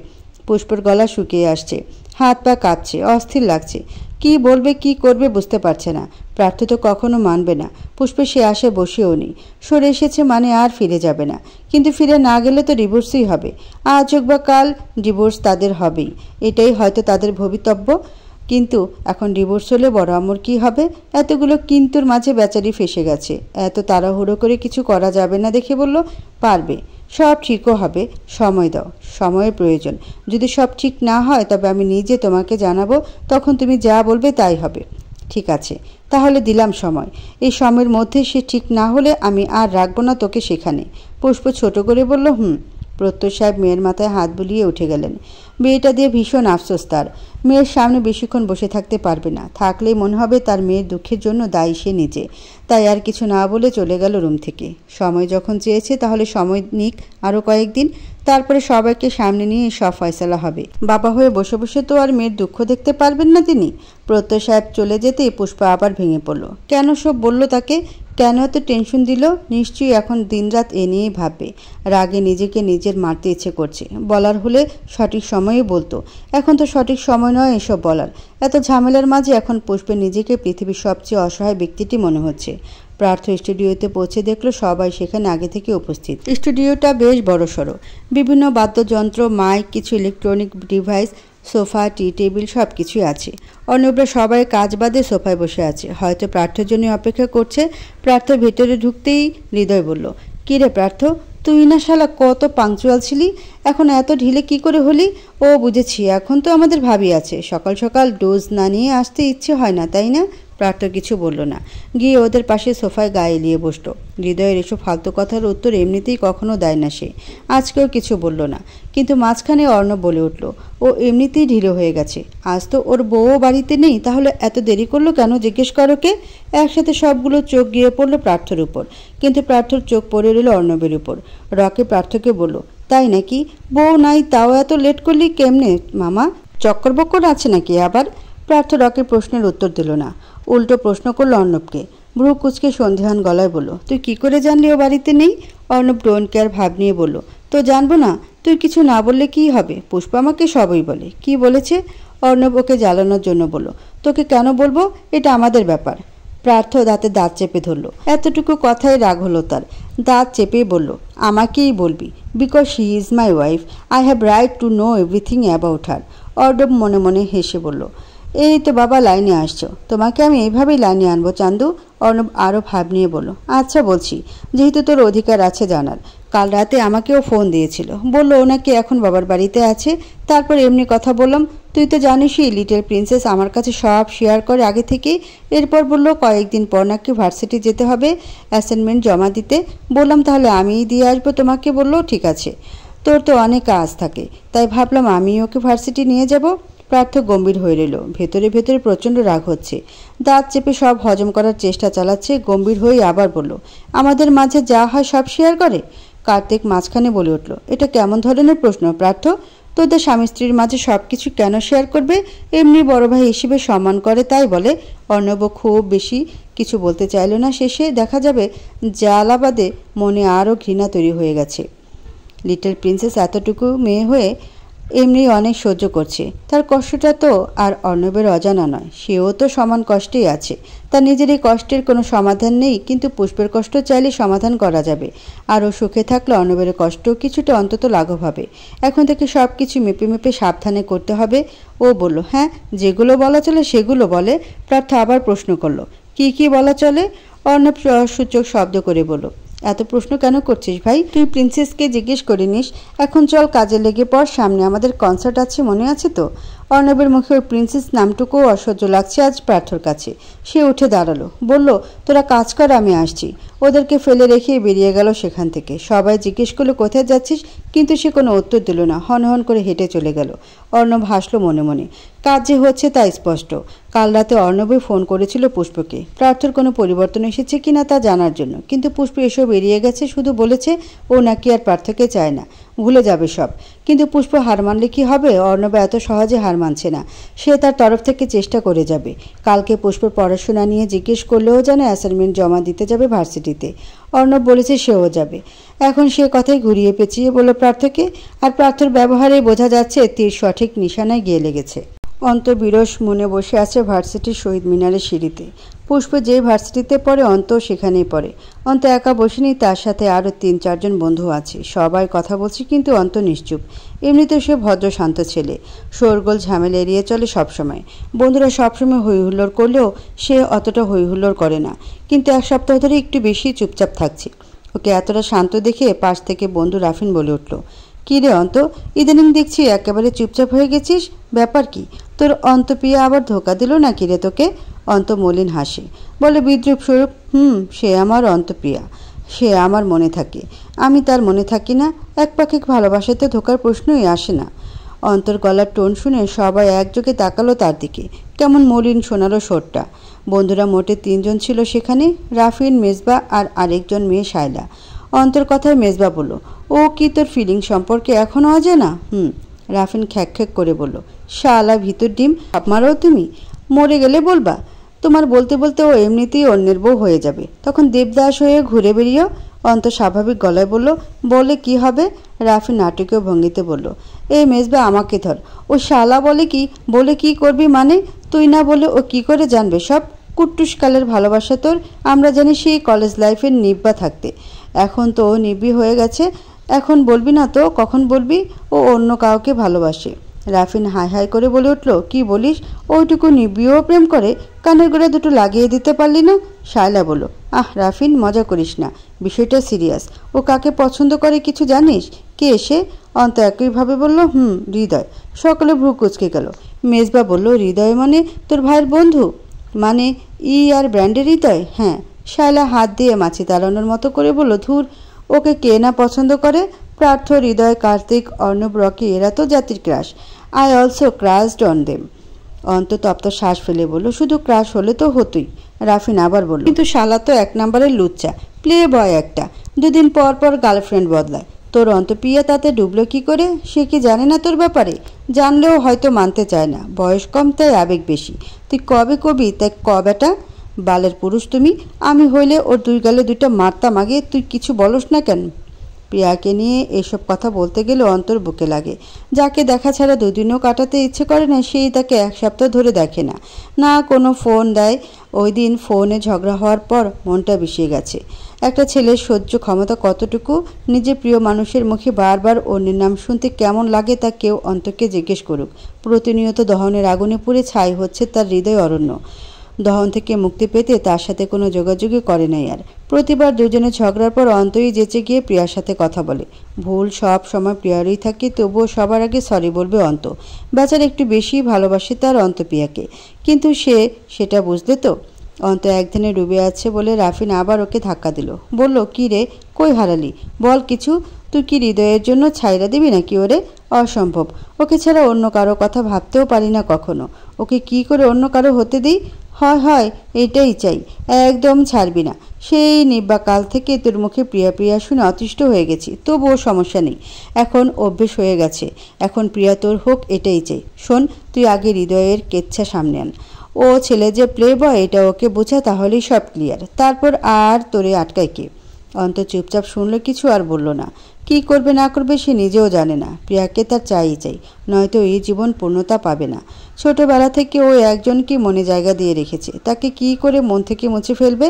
পুষ্পর গলা শুকিয়ে আসছে, হাত পা কাঁপছে, অস্থির লাগছে। কি বলবে কি করবে বুঝতে পারছে না। প্রার্থ তো কখনো মানবে না। পুষ্প সে আশে বসেও নেই। সরে এসেছে মানে আর ফিরে যাবে না। কিন্তু ফিরে না গেলে তো ডিভোর্সই হবে। আজ হোক বা কাল ডিভোর্স তাদের হবেই, এটাই হয়তো তাদের ভবিতব্য। কিন্তু এখন ডিভোর্স হলে বড় আম্মুর কী হবে? এতগুলো কিন্তুর মাঝে বেচারি ফেসে গেছে। এত তাড়াহুড়ো করে কিছু করা যাবে না দেখে বলল, পারবে, সব ঠিকও হবে, সময় দাও, সময়ের প্রয়োজন। যদি সব ঠিক না হয় তবে আমি নিজে তোমাকে জানাবো, তখন তুমি যা বলবে তাই হবে। ঠিক আছে, তাহলে দিলাম সময়। এই সময়ের মধ্যে সে ঠিক না হলে আমি আর রাখবো না তোকে সেখানে। পুষ্প ছোট করে বলল, প্রত্যয় সাহেব মেয়ের মাথায় হাত বুলিয়ে উঠে গেলেন। বিয়েটা দিয়ে ভীষণ আফসোস তার। মেয়ের সামনে বেশিক্ষণ বসে থাকতে পারবে না। থাকলেই মনে হবে তার মেয়ের দুঃখের জন্য দায়ী সে নিজে। তাই আর কিছু না বলে চলে গেল রুম থেকে। সময় যখন চেয়েছে তাহলে সময় নিক আরও কয়েকদিন, তারপরে সবাইকে সামনে নিয়ে সব ফয়সালা হবে। বাবা হয়ে বসে বসে তো আর মেয়ের দুঃখ দেখতে পারবেন না তিনি। প্রত্যয় সাহেব চলে যেতেই পুষ্পা আবার ভেঙে পড়ল। কেন সব বলল তাকে? কেন এত টেনশন দিল? নিশ্চয়ই এখন দিনরাত এ নিয়েই ভাববে। রাগে নিজেকে নিজের মারতে ইচ্ছে করছে। বলার হলে সঠিক সময়েই বলতো। এখন তো সঠিক সময় নয় এসব বলার। এত ঝামেলার মাঝে এখন পুষ্পের নিজেকে পৃথিবীর সবচেয়ে অসহায় ব্যক্তিটি মনে হচ্ছে। প্রার্থ স্টুডিওতে পৌঁছে দেখলো সবাই সেখানে আগে থেকে উপস্থিত। স্টুডিওটা বেশ বড়সড়। বিভিন্ন বাদ্যযন্ত্র, মাইক, কিছু ইলেকট্রনিক ডিভাইস, সোফা, টি টেবিল সব কিছুই আছে। অর্ণবরা সবাই কাজ বাদে সোফায় বসে আছে, হয়তো প্রার্থের জন্য অপেক্ষা করছে। প্রার্থ ভেতরে ঢুকতেই হৃদয় বলল, কী রে প্রার্থ, তুই না শালা কত পাংচুয়াল ছিলি, এখন এত ঢিলে কি করে হলি? ও বুঝেছি, এখন তো আমাদের ভাবি আছে, সকাল সকাল ডোজ না নিয়ে আসতে ইচ্ছে হয় না, তাই না? প্রার্থ কিছু বলল না, গিয়ে ওদের পাশে সোফায় গায়ে এলিয়ে বসল। হৃদয়ের এসব ফালতু কথার উত্তর এমনিতেই কখনো দেয় না সে, আজকেও কিছু বলল না। কিন্তু মাঝখানে অর্ণব বলে উঠল, ও এমনিতেই ঢিলে হয়ে গেছে, আজ তো ওর বউও বাড়িতে নেই, তাহলে এত দেরি করলো কেন? জিজ্ঞেস করো কে? একসাথে সবগুলো চোখ গিয়ে পড়লো প্রার্থর উপর, কিন্তু প্রার্থর চোখ পড়ে রইল অর্ণবের উপর। রকি প্রার্থকে বলল, তাই নাকি? বউ নাই তাও এত লেট করলি কেমনে মামা? চক্কর বক্কর আছে নাকি আবার? প্রার্থ রকির প্রশ্নের উত্তর দিল না, উল্টো প্রশ্ন করল অর্ণবকে। ভ্রু কুচকে সন্দেহান গলায় বলল, তুই কি করে জানলি ও বাড়িতে নেই? অর্ণব ডোন্ট কেয়ার ভাব নিয়ে বলল, তো জানবো না? তুই কিছু না বললে কি হবে? পুষ্পা আমাকে সবই বলে। কি বলেছে? অর্ণব ওকে জ্বালানোর জন্য বলল, তোকে কেন বলবো, এটা আমাদের ব্যাপার। প্রার্থ দাঁতে দাঁত চেপে ধরল, এতটুকু কথাই রাগ হলো তার। দাঁত চেপেই বলল, আমাকেই বলবি, because she is my wife, I have right to know everything about her. Arnab মনে মনে হেসে বলল, এই তো বাবা লাইনে আসছো, তোমাকে আমি এইভাবেই লাইনে আনবো চান্দু। অর্ণব আরও ভাব নিয়ে বলল, আচ্ছা বলছি, যেহেতু তোর অধিকার আছে জানার। কাল রাতে আমাকেও ফোন দিয়েছিল, বললো ও নাকি এখন বাবার বাড়িতে আছে। তারপর এমনি কথা বললাম, তুই তো জানিসই লিটল প্রিন্সেস আমার কাছে সব শেয়ার করে আগে থেকেই। এরপর বললো কয়েকদিন পর নাকি ভার্সিটি যেতে হবে অ্যাসাইনমেন্ট জমা দিতে। বললাম তাহলে আমিই দিয়ে আসবো তোমাকে। বললো ঠিক আছে, তোর তো অনেক কাজ থাকে, তাই ভাবলাম আমি ওকে ভার্সিটি নিয়ে যাব। প্রার্থ গম্ভীর হয়ে রইল, ভেতরে ভেতরে প্রচণ্ড রাগ হচ্ছে, দাঁত চেপে সব হজম করার চেষ্টা চালাচ্ছে। গম্ভীর হয়ে আবার বলল, আমাদের মাঝে যা হয় সব শেয়ার করে? কার্তিক মাঝখানে বলে উঠল, এটা কেমন ধরনের প্রশ্ন প্রার্থ? তোদের স্বামী স্ত্রীর মাঝে সব কিছু কেন শেয়ার করবে? এমনি বড় ভাই হিসেবে সম্মান করে তাই বলে। অর্ণব খুব বেশি কিছু বলতে চাইল না, শেষে দেখা যাবে জালাবাদে মনে আরও ঘৃণা তৈরি হয়ে গেছে। লিটল প্রিন্সেস এতটুকু মেয়ে হয়ে এমনি অনেক সহ্য করছে, তার কষ্টটা তো আর অর্ণবের অজানা নয়, সেও তো সমান কষ্টেই আছে। তার নিজের এই কষ্টের কোনো সমাধান নেই, কিন্তু পুষ্পের কষ্ট চাইলে সমাধান করা যাবে। আর ও সুখে থাকলে অর্ণবের কষ্ট কিছুটা অন্তত লাঘব হবে। এখন থেকে সব কিছু মেপে মেপে সাবধানে করতে হবে। ও বলল, হ্যাঁ যেগুলো বলা চলে সেগুলো বলে। প্রার্থ আবার প্রশ্ন করলো, কি কি বলা চলে? অর্ণব সূচক শব্দ করে বলল, এত প্রশ্ন কেন করছিস ভাই? তুই প্রিন্সেসকে জিজ্ঞেস করে নিস। এখন চল কাজে লেগে পর, সামনে আমাদের কনসার্ট আছে, মনে আছে তো? অর্ণবের মুখে ওই প্রিন্সেস নামটুকুও অসহ্য লাগছে আজ প্রার্থর কাছে। সে উঠে দাঁড়ালো, বলল, তোরা কাজ কর, আমি আসছি। ওদেরকে ফেলে রেখে বেরিয়ে গেল সেখান থেকে। সবাই জিজ্ঞেস করলো কোথায় যাচ্ছিস, কিন্তু সে কোনো উত্তর দিল না, হনহন করে হেঁটে চলে গেল। অর্ণব হাসলো মনে মনে, কাজ যে হচ্ছে তা স্পষ্ট। কাল রাতে অর্ণবই ফোন করেছিল পুষ্পকে, প্রার্থর কোনো পরিবর্তন এসেছে কিনা তা জানার জন্য, কিন্তু পুষ্প এসব বেরিয়ে গেছে, শুধু বলেছে ও নাকি আর প্রার্থকে চায় না, ভুলে যাবে সব। কিন্তু পুষ্প হার মানলে কি হবে? অর্ণব এত সহজে হার মানছে না, সে তার তরফ থেকে চেষ্টা করে যাবে। কালকে পুষ্পর পড়াশোনা নিয়ে জিজ্ঞেস করলেও যেন অ্যাসাইনমেন্ট জমা দিতে যাবে ভার্সিটিতে। অর্ণব বলেছে সেও যাবে। এখন সে কথাই ঘুরিয়ে পেঁচিয়ে বলল প্রার্থকে, আর প্রার্থর ব্যবহারে বোঝা যাচ্ছে তীর সঠিক নিশানায় গিয়ে লেগেছে। অন্ত বিরস মনে বসে আছে ভার্সিটির শহীদ মিনারের সিঁড়িতে। পুষ্প যে ভার্সিটিতে পড়ে অন্ত সেখানেই পড়ে। অন্ত একা বসেনি, তার সাথে আরও 3-4 বন্ধু আছে, সবাই কথা বলছে, কিন্তু অন্ত নিশ্চুপ। এমনিতেও সে ভদ্র শান্ত ছেলে, শোরগোল ঝামেলা এড়িয়ে চলে সবসময়। বন্ধুরা সবসময় হইহুল্লোড় করলেও সে অতটা হইহুল্লোড় করে না, কিন্তু এক সপ্তাহ ধরে একটু বেশি চুপচাপ থাকছে। ওকে এতটা শান্ত দেখে পাশ থেকে বন্ধু রাফিন বলে উঠল, কী রে অন্ত, ইদানিং দেখছি একেবারে চুপচাপ হয়ে গেছিস, ব্যাপার কি? তোর অন্তপ্রিয়া আবার ধোকা দিল নাকি রে তোকে? অন্ত মলিন হাসে, বলে বিদ্রুপ স্বরূপ, সে আমার অন্তপ্রিয়া, সে আমার মনে থাকে, আমি তার মনে থাকি না। এক পাক্ষিক ভালোবাসাতে ধোকার প্রশ্নই আসে না। অন্তর গলার টোন শুনে সবাই একযোগে তাকালো তার দিকে, কেমন মলিন শোনালো স্বরটা। বন্ধুরা মোটে 3 জন ছিল সেখানে, রাফিন, মেজবা আর আরেকজন মেয়ে শায়লা। অন্তর কথায় মেজবা বলল, ও কি তোর ফিলিং সম্পর্কে এখনও অজানা? রাফিন খ্যাক খ্যাক করে বলল, শালা ভিতর ডিম, আপনারও তুমি মরে গেলে বলবা? তোমার বলতে বলতে ও এমনিতেই অন্যের বউ হয়ে যাবে, তখন দেবদাস হয়ে ঘুরে বেরিয়েও। অন্ত স্বাভাবিক গলায় বলল, বলে কি হবে? রাফিন নাটকীয় ভঙ্গিতে বলল, এই মেজবা আমাকে ধর, ও শালা বলে কি করবি মানে? তুই না বলে ও কি করে জানবে সব? কুট্টুসকালের ভালোবাসা তোর, আমরা জানি সেই কলেজ লাইফের নিব্বা থাকতে। এখন তো ও নিব্বি হয়ে গেছে, এখন বলবি না তো কখন বলবি ও অন্য কাউকে ভালোবাসে? রাফিন হাই হাই করে বলে উঠল, কি বলিস? ওইটুকু নিবিও প্রেম করে? কানের গোড়া দুটো লাগিয়ে দিতে পারলি না? শায়লা বলল, রাফিন, মজা করিস না, বিষয়টা সিরিয়াস। ও কাকে পছন্দ করে কিছু জানিস? কে এসে? অন্ত একইভাবে বলল, হৃদয়। সকলে ভ্রু কুচকে গেল। মেজবা বলল, হৃদয় মানে তোর ভাইয়ের বন্ধু? মানে আর ব্র্যান্ডের হৃদয়? হ্যাঁ। শায়লা হাত দিয়ে মাছি তাড়ানোর মতো করে বলল, ধুর, ওকে কে না পছন্দ করে? প্রার্থ, হৃদয়, কার্তিক, অর্ণব, রকি, এরা তো জাতির crush. I also crushed on them. অন্ত তপ্ত শ্বাস ফেলে বলল, শুধু ক্রাশ হলে তো হতোই। রাফিন আবার বলল, কিন্তু শালা তো 1 নম্বরের লুচ্চা, প্লে বয় একটা, 2 দিন পর পর গার্লফ্রেন্ড বদলায়। তোর অন্তপ্রিয়া তাতে ডুবলো কি করে? সে কি জানে না তোর ব্যাপারে? জানলেও হয়তো মানতে চায় না, বয়স কম তাই আবেগ বেশি। তুই কবে কবি তাই বেটা, বালের পুরুষ তুমি। আমি হইলে ওর 2 গালে 2টা মারতাম আগে, তুই কিছু বলস না কেন? প্রিয়াকে নিয়ে এসব কথা বলতে গেলে অন্তর বুকে লাগে। যাকে দেখা ছাড়া 2 দিনও কাটাতে ইচ্ছে করে না, সেই তাকে 1 সপ্তাহ ধরে দেখে না, না কোনো ফোন দেয়। ওই দিন ফোনে ঝগড়া হওয়ার পর মনটা বিষিয়ে গেছে। একটা ছেলের সহ্য ক্ষমতা কতটুকু? নিজের প্রিয় মানুষের মুখে বারবার অন্যের নাম শুনতে কেমন লাগে তা কেউ অন্তরকে জিজ্ঞেস করুক। প্রতিনিয়ত দহনের আগুনে পুড়ে ছাই হচ্ছে তার হৃদয় অরণ্য। দহন থেকে মুক্তি পেতে তার সাথে কোনো যোগাযোগই করে নাই আর। প্রতিবার দুজনে ঝগড়ার পর অন্তই যেচে গিয়ে প্রিয়ার সাথে কথা বলে। ভুল সব সময় প্রিয়ারই থাকে, তবুও সবার আগে সরি বলবে অন্ত। বেচার একটু বেশি ভালোবাসে তার অন্ত প্রিয়াকে, কিন্তু সেটা বুঝলে তো। অন্ত একদিনে ডুবে আছে বলে রাফিন আবার ওকে ধাক্কা দিল। বলল, কি রে, কই হারালি? বল কিছু। তুই কি হৃদয়ের জন্য ছাইরা দিবি নাকি ওরে? অসম্ভব। ওকে ছাড়া অন্য কারো কথা ভাবতেও পারি না কখনো। ওকে কি করে অন্য কারো হতে দিই? হয় এটাই চাই, একদম ছাড়বি না। সেই নিব্বা কাল থেকে তোর মুখে প্রিয়া প্রিয়া শুনে অতিষ্ঠ হয়ে গেছি, তবুও সমস্যা নেই, এখন অভ্যেস হয়ে গেছে। এখন প্রিয়া তোর হোক এটাই চাই। শোন, তুই আগে হৃদয়ের কেচ্ছা সামনে আন। ও ছেলে যে প্লে বয় এটা ওকে বোঝা, তাহলেই সব ক্লিয়ার। তারপর আর তোরে আটকায় কে? অন্ত চুপচাপ শুনল, কিছু আর বলল না। কি করবে না করবে সে নিজেও জানে না। প্রিয়াকে তার চাই, নয়তো এই জীবন পূর্ণতা পাবে না। ছোটবেলা থেকে ও একজনকে মনে জায়গা দিয়ে রেখেছে, তাকে কি করে মন থেকে মুছে ফেলবে?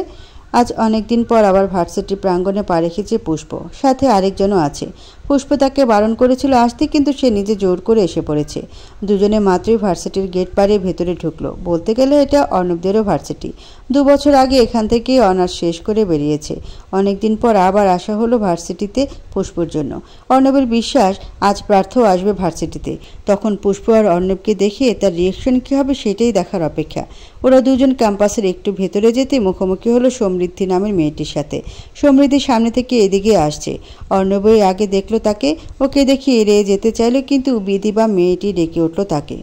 আজ অনেক দিন পর আবার ভার্সিটি প্রাঙ্গণে পা রেখেছে পুষ্প, সাথে আরেকজনও আছে। পুষ্প তাকে বারণ করেছিল আসতে, কিন্তু সে নিজে জোর করে এসে পড়েছে। দুজনে মাত্রই ভার্সিটির গেট পাড়িয়ে ভেতরে ঢুকলো। বলতে গেলে এটা অর্ণবদেরও ভার্সিটি। 2 বছর আগে এখান থেকেই অনার্স শেষ করে বেরিয়েছে। অনেকদিন পর আবার আসা হলো ভার্সিটিতে পুষ্পর জন্য। অর্ণবের বিশ্বাস আজ প্রার্থও আসবে ভার্সিটিতে। তখন পুষ্প আর অর্ণবকে দেখে তার রিয়েকশন কী হবে সেটাই দেখার অপেক্ষা। ওরা দুজন ক্যাম্পাসের একটু ভেতরে যেতে মুখোমুখি হলো সমৃদ্ধি নামের মেয়েটির সাথে। সমৃদ্ধি সামনে থেকে এদিকে আসছে। অর্ণবই আগে দেখলো তাকে। ওকে দেখে এড়িয়ে যেতে চাইলো, কিন্তু বিদিবা মেয়েটি ডেকে উঠল তাকে।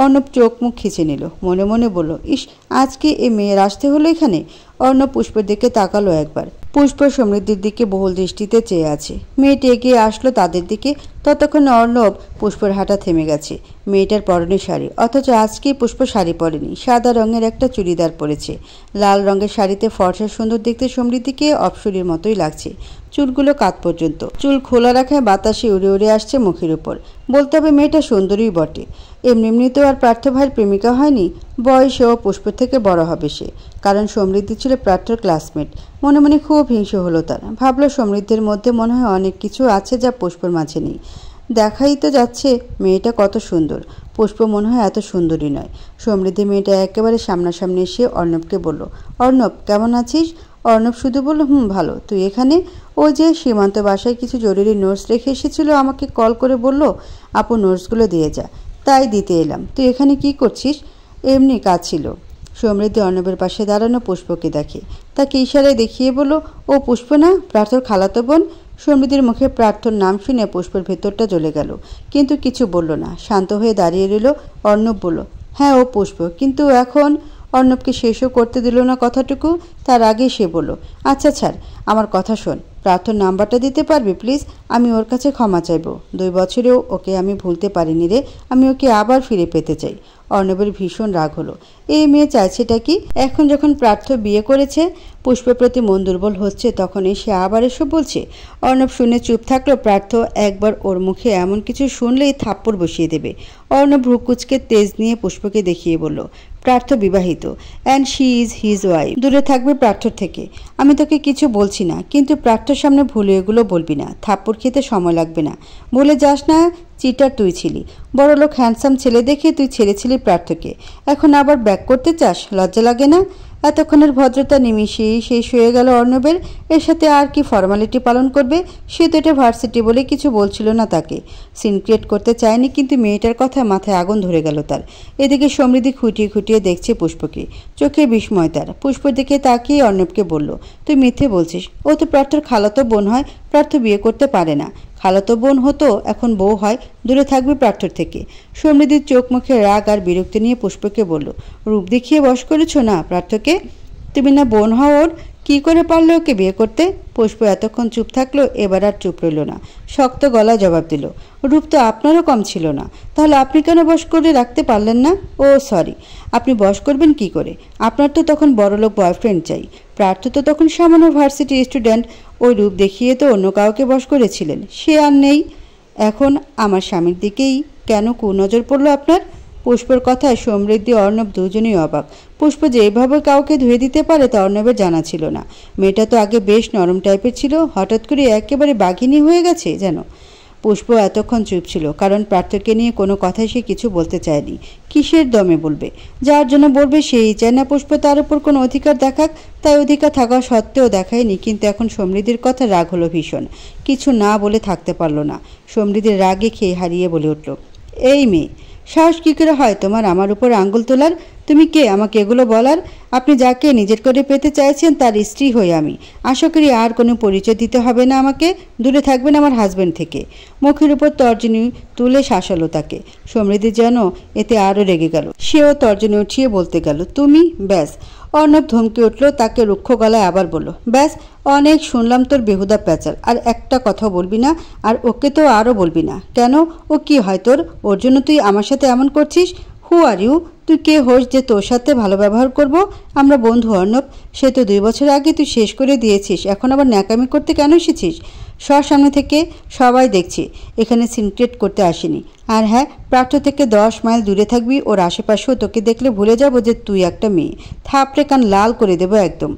অর্ণব চোখ মুখ খিচে নিল। মনে মনে বলল, ইস, আজকে এ মেয়ের আসতে হলো এখানে। অর্ণব পুষ্পের দিকে তাকালো একবার। পুষ্প সমৃদ্ধির দিকে বহুল দৃষ্টিতে চেয়ে আছে। মেয়েটি এগিয়ে আসলো তাদের দিকে। ততক্ষণে অর্ণব পুষ্পর হাঁটা থেমে গেছে। মেয়েটার পরনে শাড়ি, অথচ আজকে পুষ্প শাড়ি পরেনি, সাদা রঙের একটা চুড়িদার পরেছে। লাল রঙের শাড়িতে ফর্সা সুন্দর দেখতে সমৃদ্ধিকে অপসরীর মতোই লাগছে। চুলগুলো কাঁধ পর্যন্ত, চুল খোলা রাখায় বাতাসে উড়ে উড়ে আসছে মুখের উপর। বলতে হবে মেয়েটা সুন্দরী বটে। এমনি তো আর পার্থ ভাইয়ের প্রেমিকা হয়নি। বয়সেও পুষ্পের থেকে বড় হবে সে, কারণ সমৃদ্ধি ছিল প্রার্থর ক্লাসমেট। মনে মনে খুব হিংসে হলো তার। ভাবলো সমৃদ্ধির মধ্যে মনে হয় অনেক কিছু আছে যা পুষ্পর মাঝে নেই। দেখাই তো যাচ্ছে মেয়েটা কত সুন্দর। পুষ্প মনে হয় এত সুন্দরী নয়। সমৃদ্ধি মেয়েটা একেবারে সামনাসামনি এসে অর্ণবকে বলল, অর্ণব কেমন আছিস? অর্ণব শুধু বলল, ভালো। তুই এখানে? ও যে সীমান্ত বাসায় কিছু জরুরি নোটস রেখে এসেছিল, আমাকে কল করে বলল আপু নোটসগুলো দিয়ে যা, তাই দিতে এলাম। তুই এখানে কি করছিস? এমনি কাজ ছিল। সমৃদ্ধি অর্ণবের পাশে দাঁড়ানো পুষ্পকে দেখে, তাকে ইশারায় দেখিয়ে বলল, ও পুষ্প না, প্রার্থর খালাতো বোন। সমৃদ্ধির মুখে প্রার্থর নাম শুনে পুষ্পের ভেতরটা জ্বলে গেল, কিন্তু কিছু বলল না, শান্ত হয়ে দাঁড়িয়ে রইল। অর্ণব বলল, হ্যাঁ ও পুষ্প, কিন্তু এখন। অর্ণবকে শেষও করতে দিল না কথাটুকু। তার আগে সে বলল, আচ্ছা ছাড়, আমার কথা শোন, প্রার্থর নাম্বারটা দিতে পারবি প্লিজ? আমি ওর কাছে ক্ষমা চাইব। 2 বছরেও ওকে আমি ভুলতে পারিনি রে, আমি ওকে আবার ফিরে পেতে চাই। অর্ণবের ভীষণ রাগ হলো। এই মেয়ে চাইছেটা কি? এখন যখন প্রার্থ বিয়ে করেছে, পুষ্পের প্রতি মন দুর্বল হচ্ছে, তখন সে আবার এসব বলছে। অর্ণব শুনে চুপ থাকলো। প্রার্থ একবার ওর মুখে এমন কিছু শুনলেই থাপ্পড় বসিয়ে দেবে। অর্ণব ভ্রুকুচকে তেজ নিয়ে পুষ্পকে দেখিয়ে বলল, প্রার্থ বিবাহিত, and she is his wife. দূরে থাকবে প্রার্থর থেকে। আমি তোকে কিছু বলছি না, কিন্তু প্রার্থর সামনে ভুলে এগুলো বলবি না। থাপ্পড় খেতে সময় লাগবে না। বলে যাস না চিটার তুই ছিলি। বড়লোক হ্যান্ডসাম ছেলে দেখে তুই ছেড়েছিলি প্রার্থকে, এখন আবার ব্যাক করতে চাস? লজ্জা লাগে না? এতক্ষণের ভদ্রতা নিমিষেই শেষ হয়ে গেল অর্ণবের। এর সাথে আর কি ফর্মালিটি পালন করবে? সে তো এটা ভার্সিটি বলে কিছু বলছিল না তাকে, সিন ক্রিয়েট করতে চায়নি, কিন্তু মেয়েটার কথায় মাথায় আগুন ধরে গেল তার। এদিকে সমৃদ্ধি খুঁটিয়ে খুঁটিয়ে দেখছে পুষ্পকে, চোখে বিস্ময় তার। পুষ্পর দিকে তাকিয়ে অর্ণবকে বলল, তুই মিথ্যে বলছিস, ও তো প্রার্থর খালাতো বোন হয়, প্রার্থ বিয়ে করতে পারে না। খালাতো বোন হতো, এখন বউ হয়, দূরে থাকবে প্রার্থর থেকে। সমৃদ্ধির চোখ মুখে রাগ আর বিরক্তি নিয়ে পুষ্পকে বলল, রূপ দেখিয়ে বশ করেছো না প্রার্থকে? তুমি না বোন হও ওর, কি করে পারলো ওকে বিয়ে করতে? পুষ্প এতক্ষণ চুপ থাকলো, এবার আর চুপ রইল না, শক্ত গলা জবাব দিল, রূপ তো আপনারও কম ছিল না, তাহলে আপনি কেন বশ করে রাখতে পারলেন না? ও সরি, আপনি বশ করবেন কি করে? আপনার তো তখন বড়লোক বয়ফ্রেন্ড চাই। প্রার্থ তো তখন সামান্য ভার্সিটি স্টুডেন্ট, ওই রূপ দেখিয়ে তো অন্য কাউকে বশ করেছিলেন, সে আর নেই। এখন আমার স্বামীর দিকেই কেন কুনজর পড়লো আপনার? পুষ্পর কথায় সমৃদ্ধি অর্ণব দুজনেই অবাক। পুষ্প যে এভাবে কাউকে ধুয়ে দিতে পারে তা অর্ণবের জানা ছিল না। মেয়েটা তো আগে বেশ নরম টাইপের ছিল, হঠাৎ করে একেবারে বাঘিনী হয়ে গেছে যেন। পুষ্প এতক্ষণ চুপ ছিল, কারণ প্রার্থকে নিয়ে কোনো কথাই সে কিছু বলতে চায়নি। কিসের দমে বলবে? যার জন্য বলবে সেই চায় না পুষ্প তার উপর কোনো অধিকার দেখাক, তাই অধিকার থাকা সত্ত্বেও দেখায়নি। কিন্তু এখন সমৃদ্ধির কথা রাগ হলো ভীষণ, কিছু না বলে থাকতে পারল না। সমৃদ্ধির রাগে খেয়ে হারিয়ে বলে উঠল, এই মেয়ে, সাহস কী করে হয় তোমার আমার উপর আঙ্গুল তোলার? তুমি কে আমাকে এগুলো বলার? আপনি যাকে নিজের করে পেতে চাইছেন তার স্ত্রী হই আমি। আশা করি আর কোনো পরিচয় দিতে হবে না আমাকে, দূরে থাকবেন আমার হাজব্যান্ড থেকে। মুখের উপর তর্জনী তুলে শাসালো তাকে। সমৃদ্ধি যেন এতে আরও রেগে গেল, সেও তর্জনী উঠিয়ে বলতে গেল, তুমি? ব্যাস। অর্ণব ধমকে উঠল, তাকে রুক্ষ গলায় আবার বলল, ব্যাস, অনেক শুনলাম তোর বেহুদা প্যাচাল, আর একটা কথা বলবি না, আর ওকে তো আরও বলবি না। কেন? ও কি হয় তোর? ওর জন্য তুই আমার সাথে এমন করছিস? হু আর ইউ? তুই কে হোস যে তোর সাথে ভালো ব্যবহার করব? আমরা বন্ধু অর্ণব, সে তো 2 বছর আগে তুই শেষ করে দিয়েছিস, এখন আবার ন্যাকামি করতে কেন এসেছিস? সামনে থেকে সবাই দেখছি, এখানে সিনক্রেট করতে আসিনি। আর হ্যাঁ, প্রার্থ থেকে 10 মাইল দূরে থাকবি, ওর আশেপাশেও তোকে দেখলে ভুলে যাবো যে তুই একটা মেয়ে, থাপড়ে কান লাল করে দেবো একদম।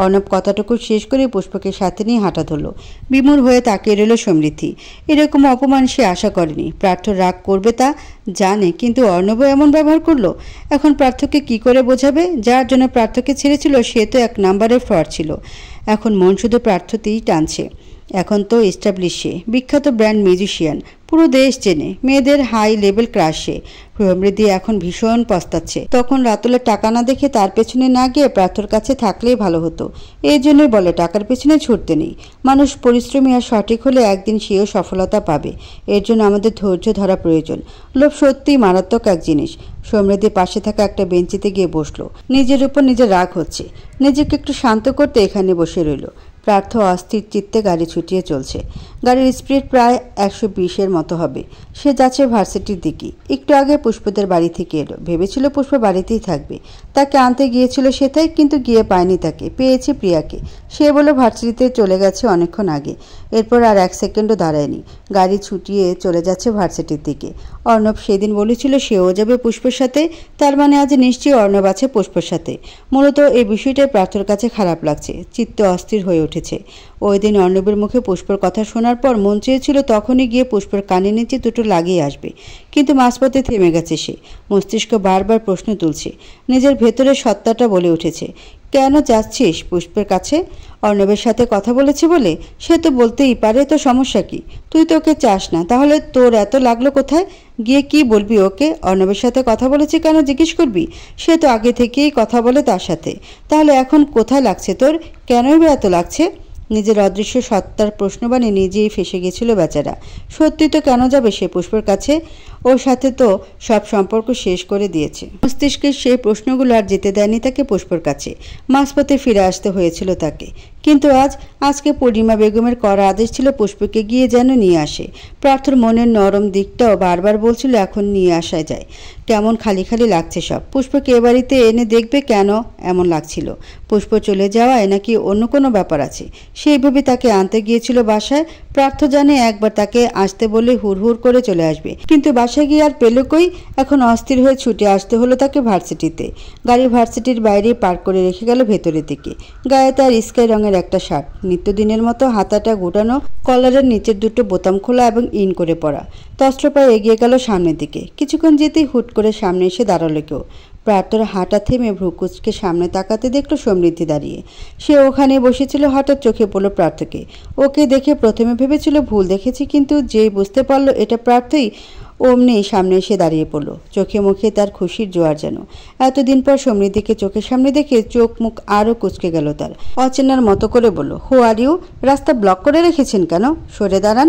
অর্ণব কথাটুকু শেষ করে পুষ্পকে সাথে নিয়ে হাঁটা ধরল। বিমূঢ় হয়ে তাকিয়ে রইল সমৃদ্ধি। এরকম অপমান সে আশা করেনি। প্রার্থ রাগ করবে তা জানে, কিন্তু অর্ণবও এমন ব্যবহার করলো। এখন প্রার্থকে কি করে বোঝাবে? যার জন্য প্রার্থকে ছেড়েছিল সে তো 1 নম্বরের ফ্রড ছিল। এখন মন শুধু প্রার্থতেই টানছে। এখন তো এস্টাবলিশ সে, বিখ্যাত ব্র্যান্ড মিউজিশিয়ান, পুরো দেশ চেনে, মেয়েদের হাই লেভেল ক্রাশ সে। সমৃদ্ধি এখন ভীষণ পস্তাচ্ছে। তখন রাতুলের টাকা না দেখে তার পেছনে না গিয়ে প্রার্থর কাছে থাকলেই ভালো হতো। এই জন্যই বলে টাকার পেছনে ছুটতে নেই। মানুষ পরিশ্রমী আর সঠিক হলে একদিন সেও সফলতা পাবে। এর জন্য আমাদের ধৈর্য ধরা প্রয়োজন। লোভ সত্যিই মারাত্মক এক জিনিস। সমৃদ্ধির পাশে থাকা একটা বেঞ্চিতে গিয়ে বসলো। নিজের উপর নিজের রাগ হচ্ছে, নিজেকে একটু শান্ত করতে এখানে বসে রইল। প্রার্থ অস্থির চিত্তে গাড়ি ছুটিয়ে চলছে। গাড়ির স্পিড প্রায় 120-এর মতো হবে। সে যাচ্ছে ভার্সিটির দিকে। একটু আগে পুষ্পদের বাড়ি থেকে এলো, ভেবেছিল পুষ্প বাড়িতেই থাকবে। তাকে আনতে গিয়েছিল সেটাই, কিন্তু গিয়ে পায়নি তাকে, পেয়েছে প্রিয়াকে। সে বলে ভার্সিটিতে চলে গেছে অনেকক্ষণ আগে। এরপর আর 1 সেকেন্ডও দাঁড়ায়নি, গাড়ি ছুটিয়ে চলে যাচ্ছে ভার্সিটির দিকে। অর্ণব সেদিন বলেছিল সেও যাবে পুষ্পের সাথে, তার মানে আজ নিশ্চয়ই অর্ণব আছে পুষ্পের সাথে। মূলত এই বিষয়টাই প্রার্থর কাছে খারাপ লাগছে, চিত্ত অস্থির হয়ে উঠেছে। ওই দিন অর্ণবের মুখে পুষ্পর কথা শোনার পর মন চেয়েছিল তখনই গিয়ে পুষ্পর কানে নিচে দুটো লাগিয়ে আসবে, কিন্তু মাঝপথে থেমে গেছে সে। মস্তিষ্ক বারবার প্রশ্ন তুলছে, নিজের ভেতরের সত্তাটা বলে উঠেছে, কেন যাচ্ছিস পুষ্পের কাছে? অর্ণবের সাথে কথা বলেছে বলে? সে তো বলতেই পারে, তো সমস্যা কি? তুই তো ওকে চাস না, তাহলে তোর এত লাগলো কোথায়? গিয়ে কি বলবি ওকে? অর্ণবের সাথে কথা বলেছে কেন জিজ্ঞেস করবি? সে তো আগে থেকেই কথা বলে তার সাথে, তাহলে এখন কোথায় লাগছে তোর? কেনই বা এত লাগছে? নিজের অদৃশ্য সত্তার প্রশ্নবাণী নিজেই ফেসে গেছিল বেচারা। সত্যি তো কেন যাবে সে পুষ্পর কাছে? ওর সাথে তো সব সম্পর্ক শেষ করে দিয়েছে। মস্তিষ্কের সেই প্রশ্নগুলো আর যেতে দেয়নি তাকে পুষ্পর কাছে। মাঝপথে ফিরে আসতে হয়েছিল তাকে। কিন্তু আজকে পূর্ণিমা বেগমের করা আদেশ ছিল পুষ্পকে গিয়ে যেন নিয়ে আসে। প্রার্থর মনের নরম দিকটাও বারবার বলছিল এখন নিয়ে আসা যায়। কেমন খালি খালি লাগছে সব। পুষ্পকে এ বাড়িতে এনে দেখবে কেন এমন লাগছিল। পুষ্প চলে যাওয়ায় নাকি অন্য কোনো ব্যাপার আছে? সেইভাবে তাকে আনতে গিয়েছিল বাসায়। প্রার্থ জানে একবার তাকে আসতে বলে হুড়হুড় করে চলে আসবে, কিন্তু বাসায় গিয়ে আর পেল কই? এখন অস্থির হয়ে ছুটে আসতে হলো তাকে ভার্সিটিতে। গাড়ি ভার্সিটির বাইরে পার্ক করে রেখে গেল ভেতরের দিকে। গায়ে তার স্কাই রঙের একটা শার্ট, নিত্যদিনের মতো হাতাটা গোটানো, কলারের নিচের দুটো বোতাম খোলা এবং ইন করে পরা। তস্ত্র পায়ে এগিয়ে গেল সামনের দিকে। কিছুক্ষণ যেতেই হুট করে সামনে এসে দাঁড়ালো কেউ। প্রার্থর হাঁটা থেমে ভ্রু কুঁচকে সামনে তাকাতে দেখলো সমৃদ্ধি দাঁড়িয়ে। সে ওখানে বসেছিল। হঠাৎ চোখে পড়লো প্রার্থকে। ওকে দেখে প্রথমে ভেবেছিল ভুল দেখেছি, কিন্তু যেই বুঝতে পারলো এটা প্রার্থই, অমনি সামনে এসে দাঁড়িয়ে পড়লো। চোখে মুখে তার খুশির জোয়ার যেন। এতদিন পর সমৃদ্ধিকে চোখের সামনে দেখে চোখ মুখ আরও কুঁচকে গেল তার। অচেনার মতো করে বলল, হু আর ইউ? রাস্তা ব্লক করে রেখেছেন কেন? সরে দাঁড়ান।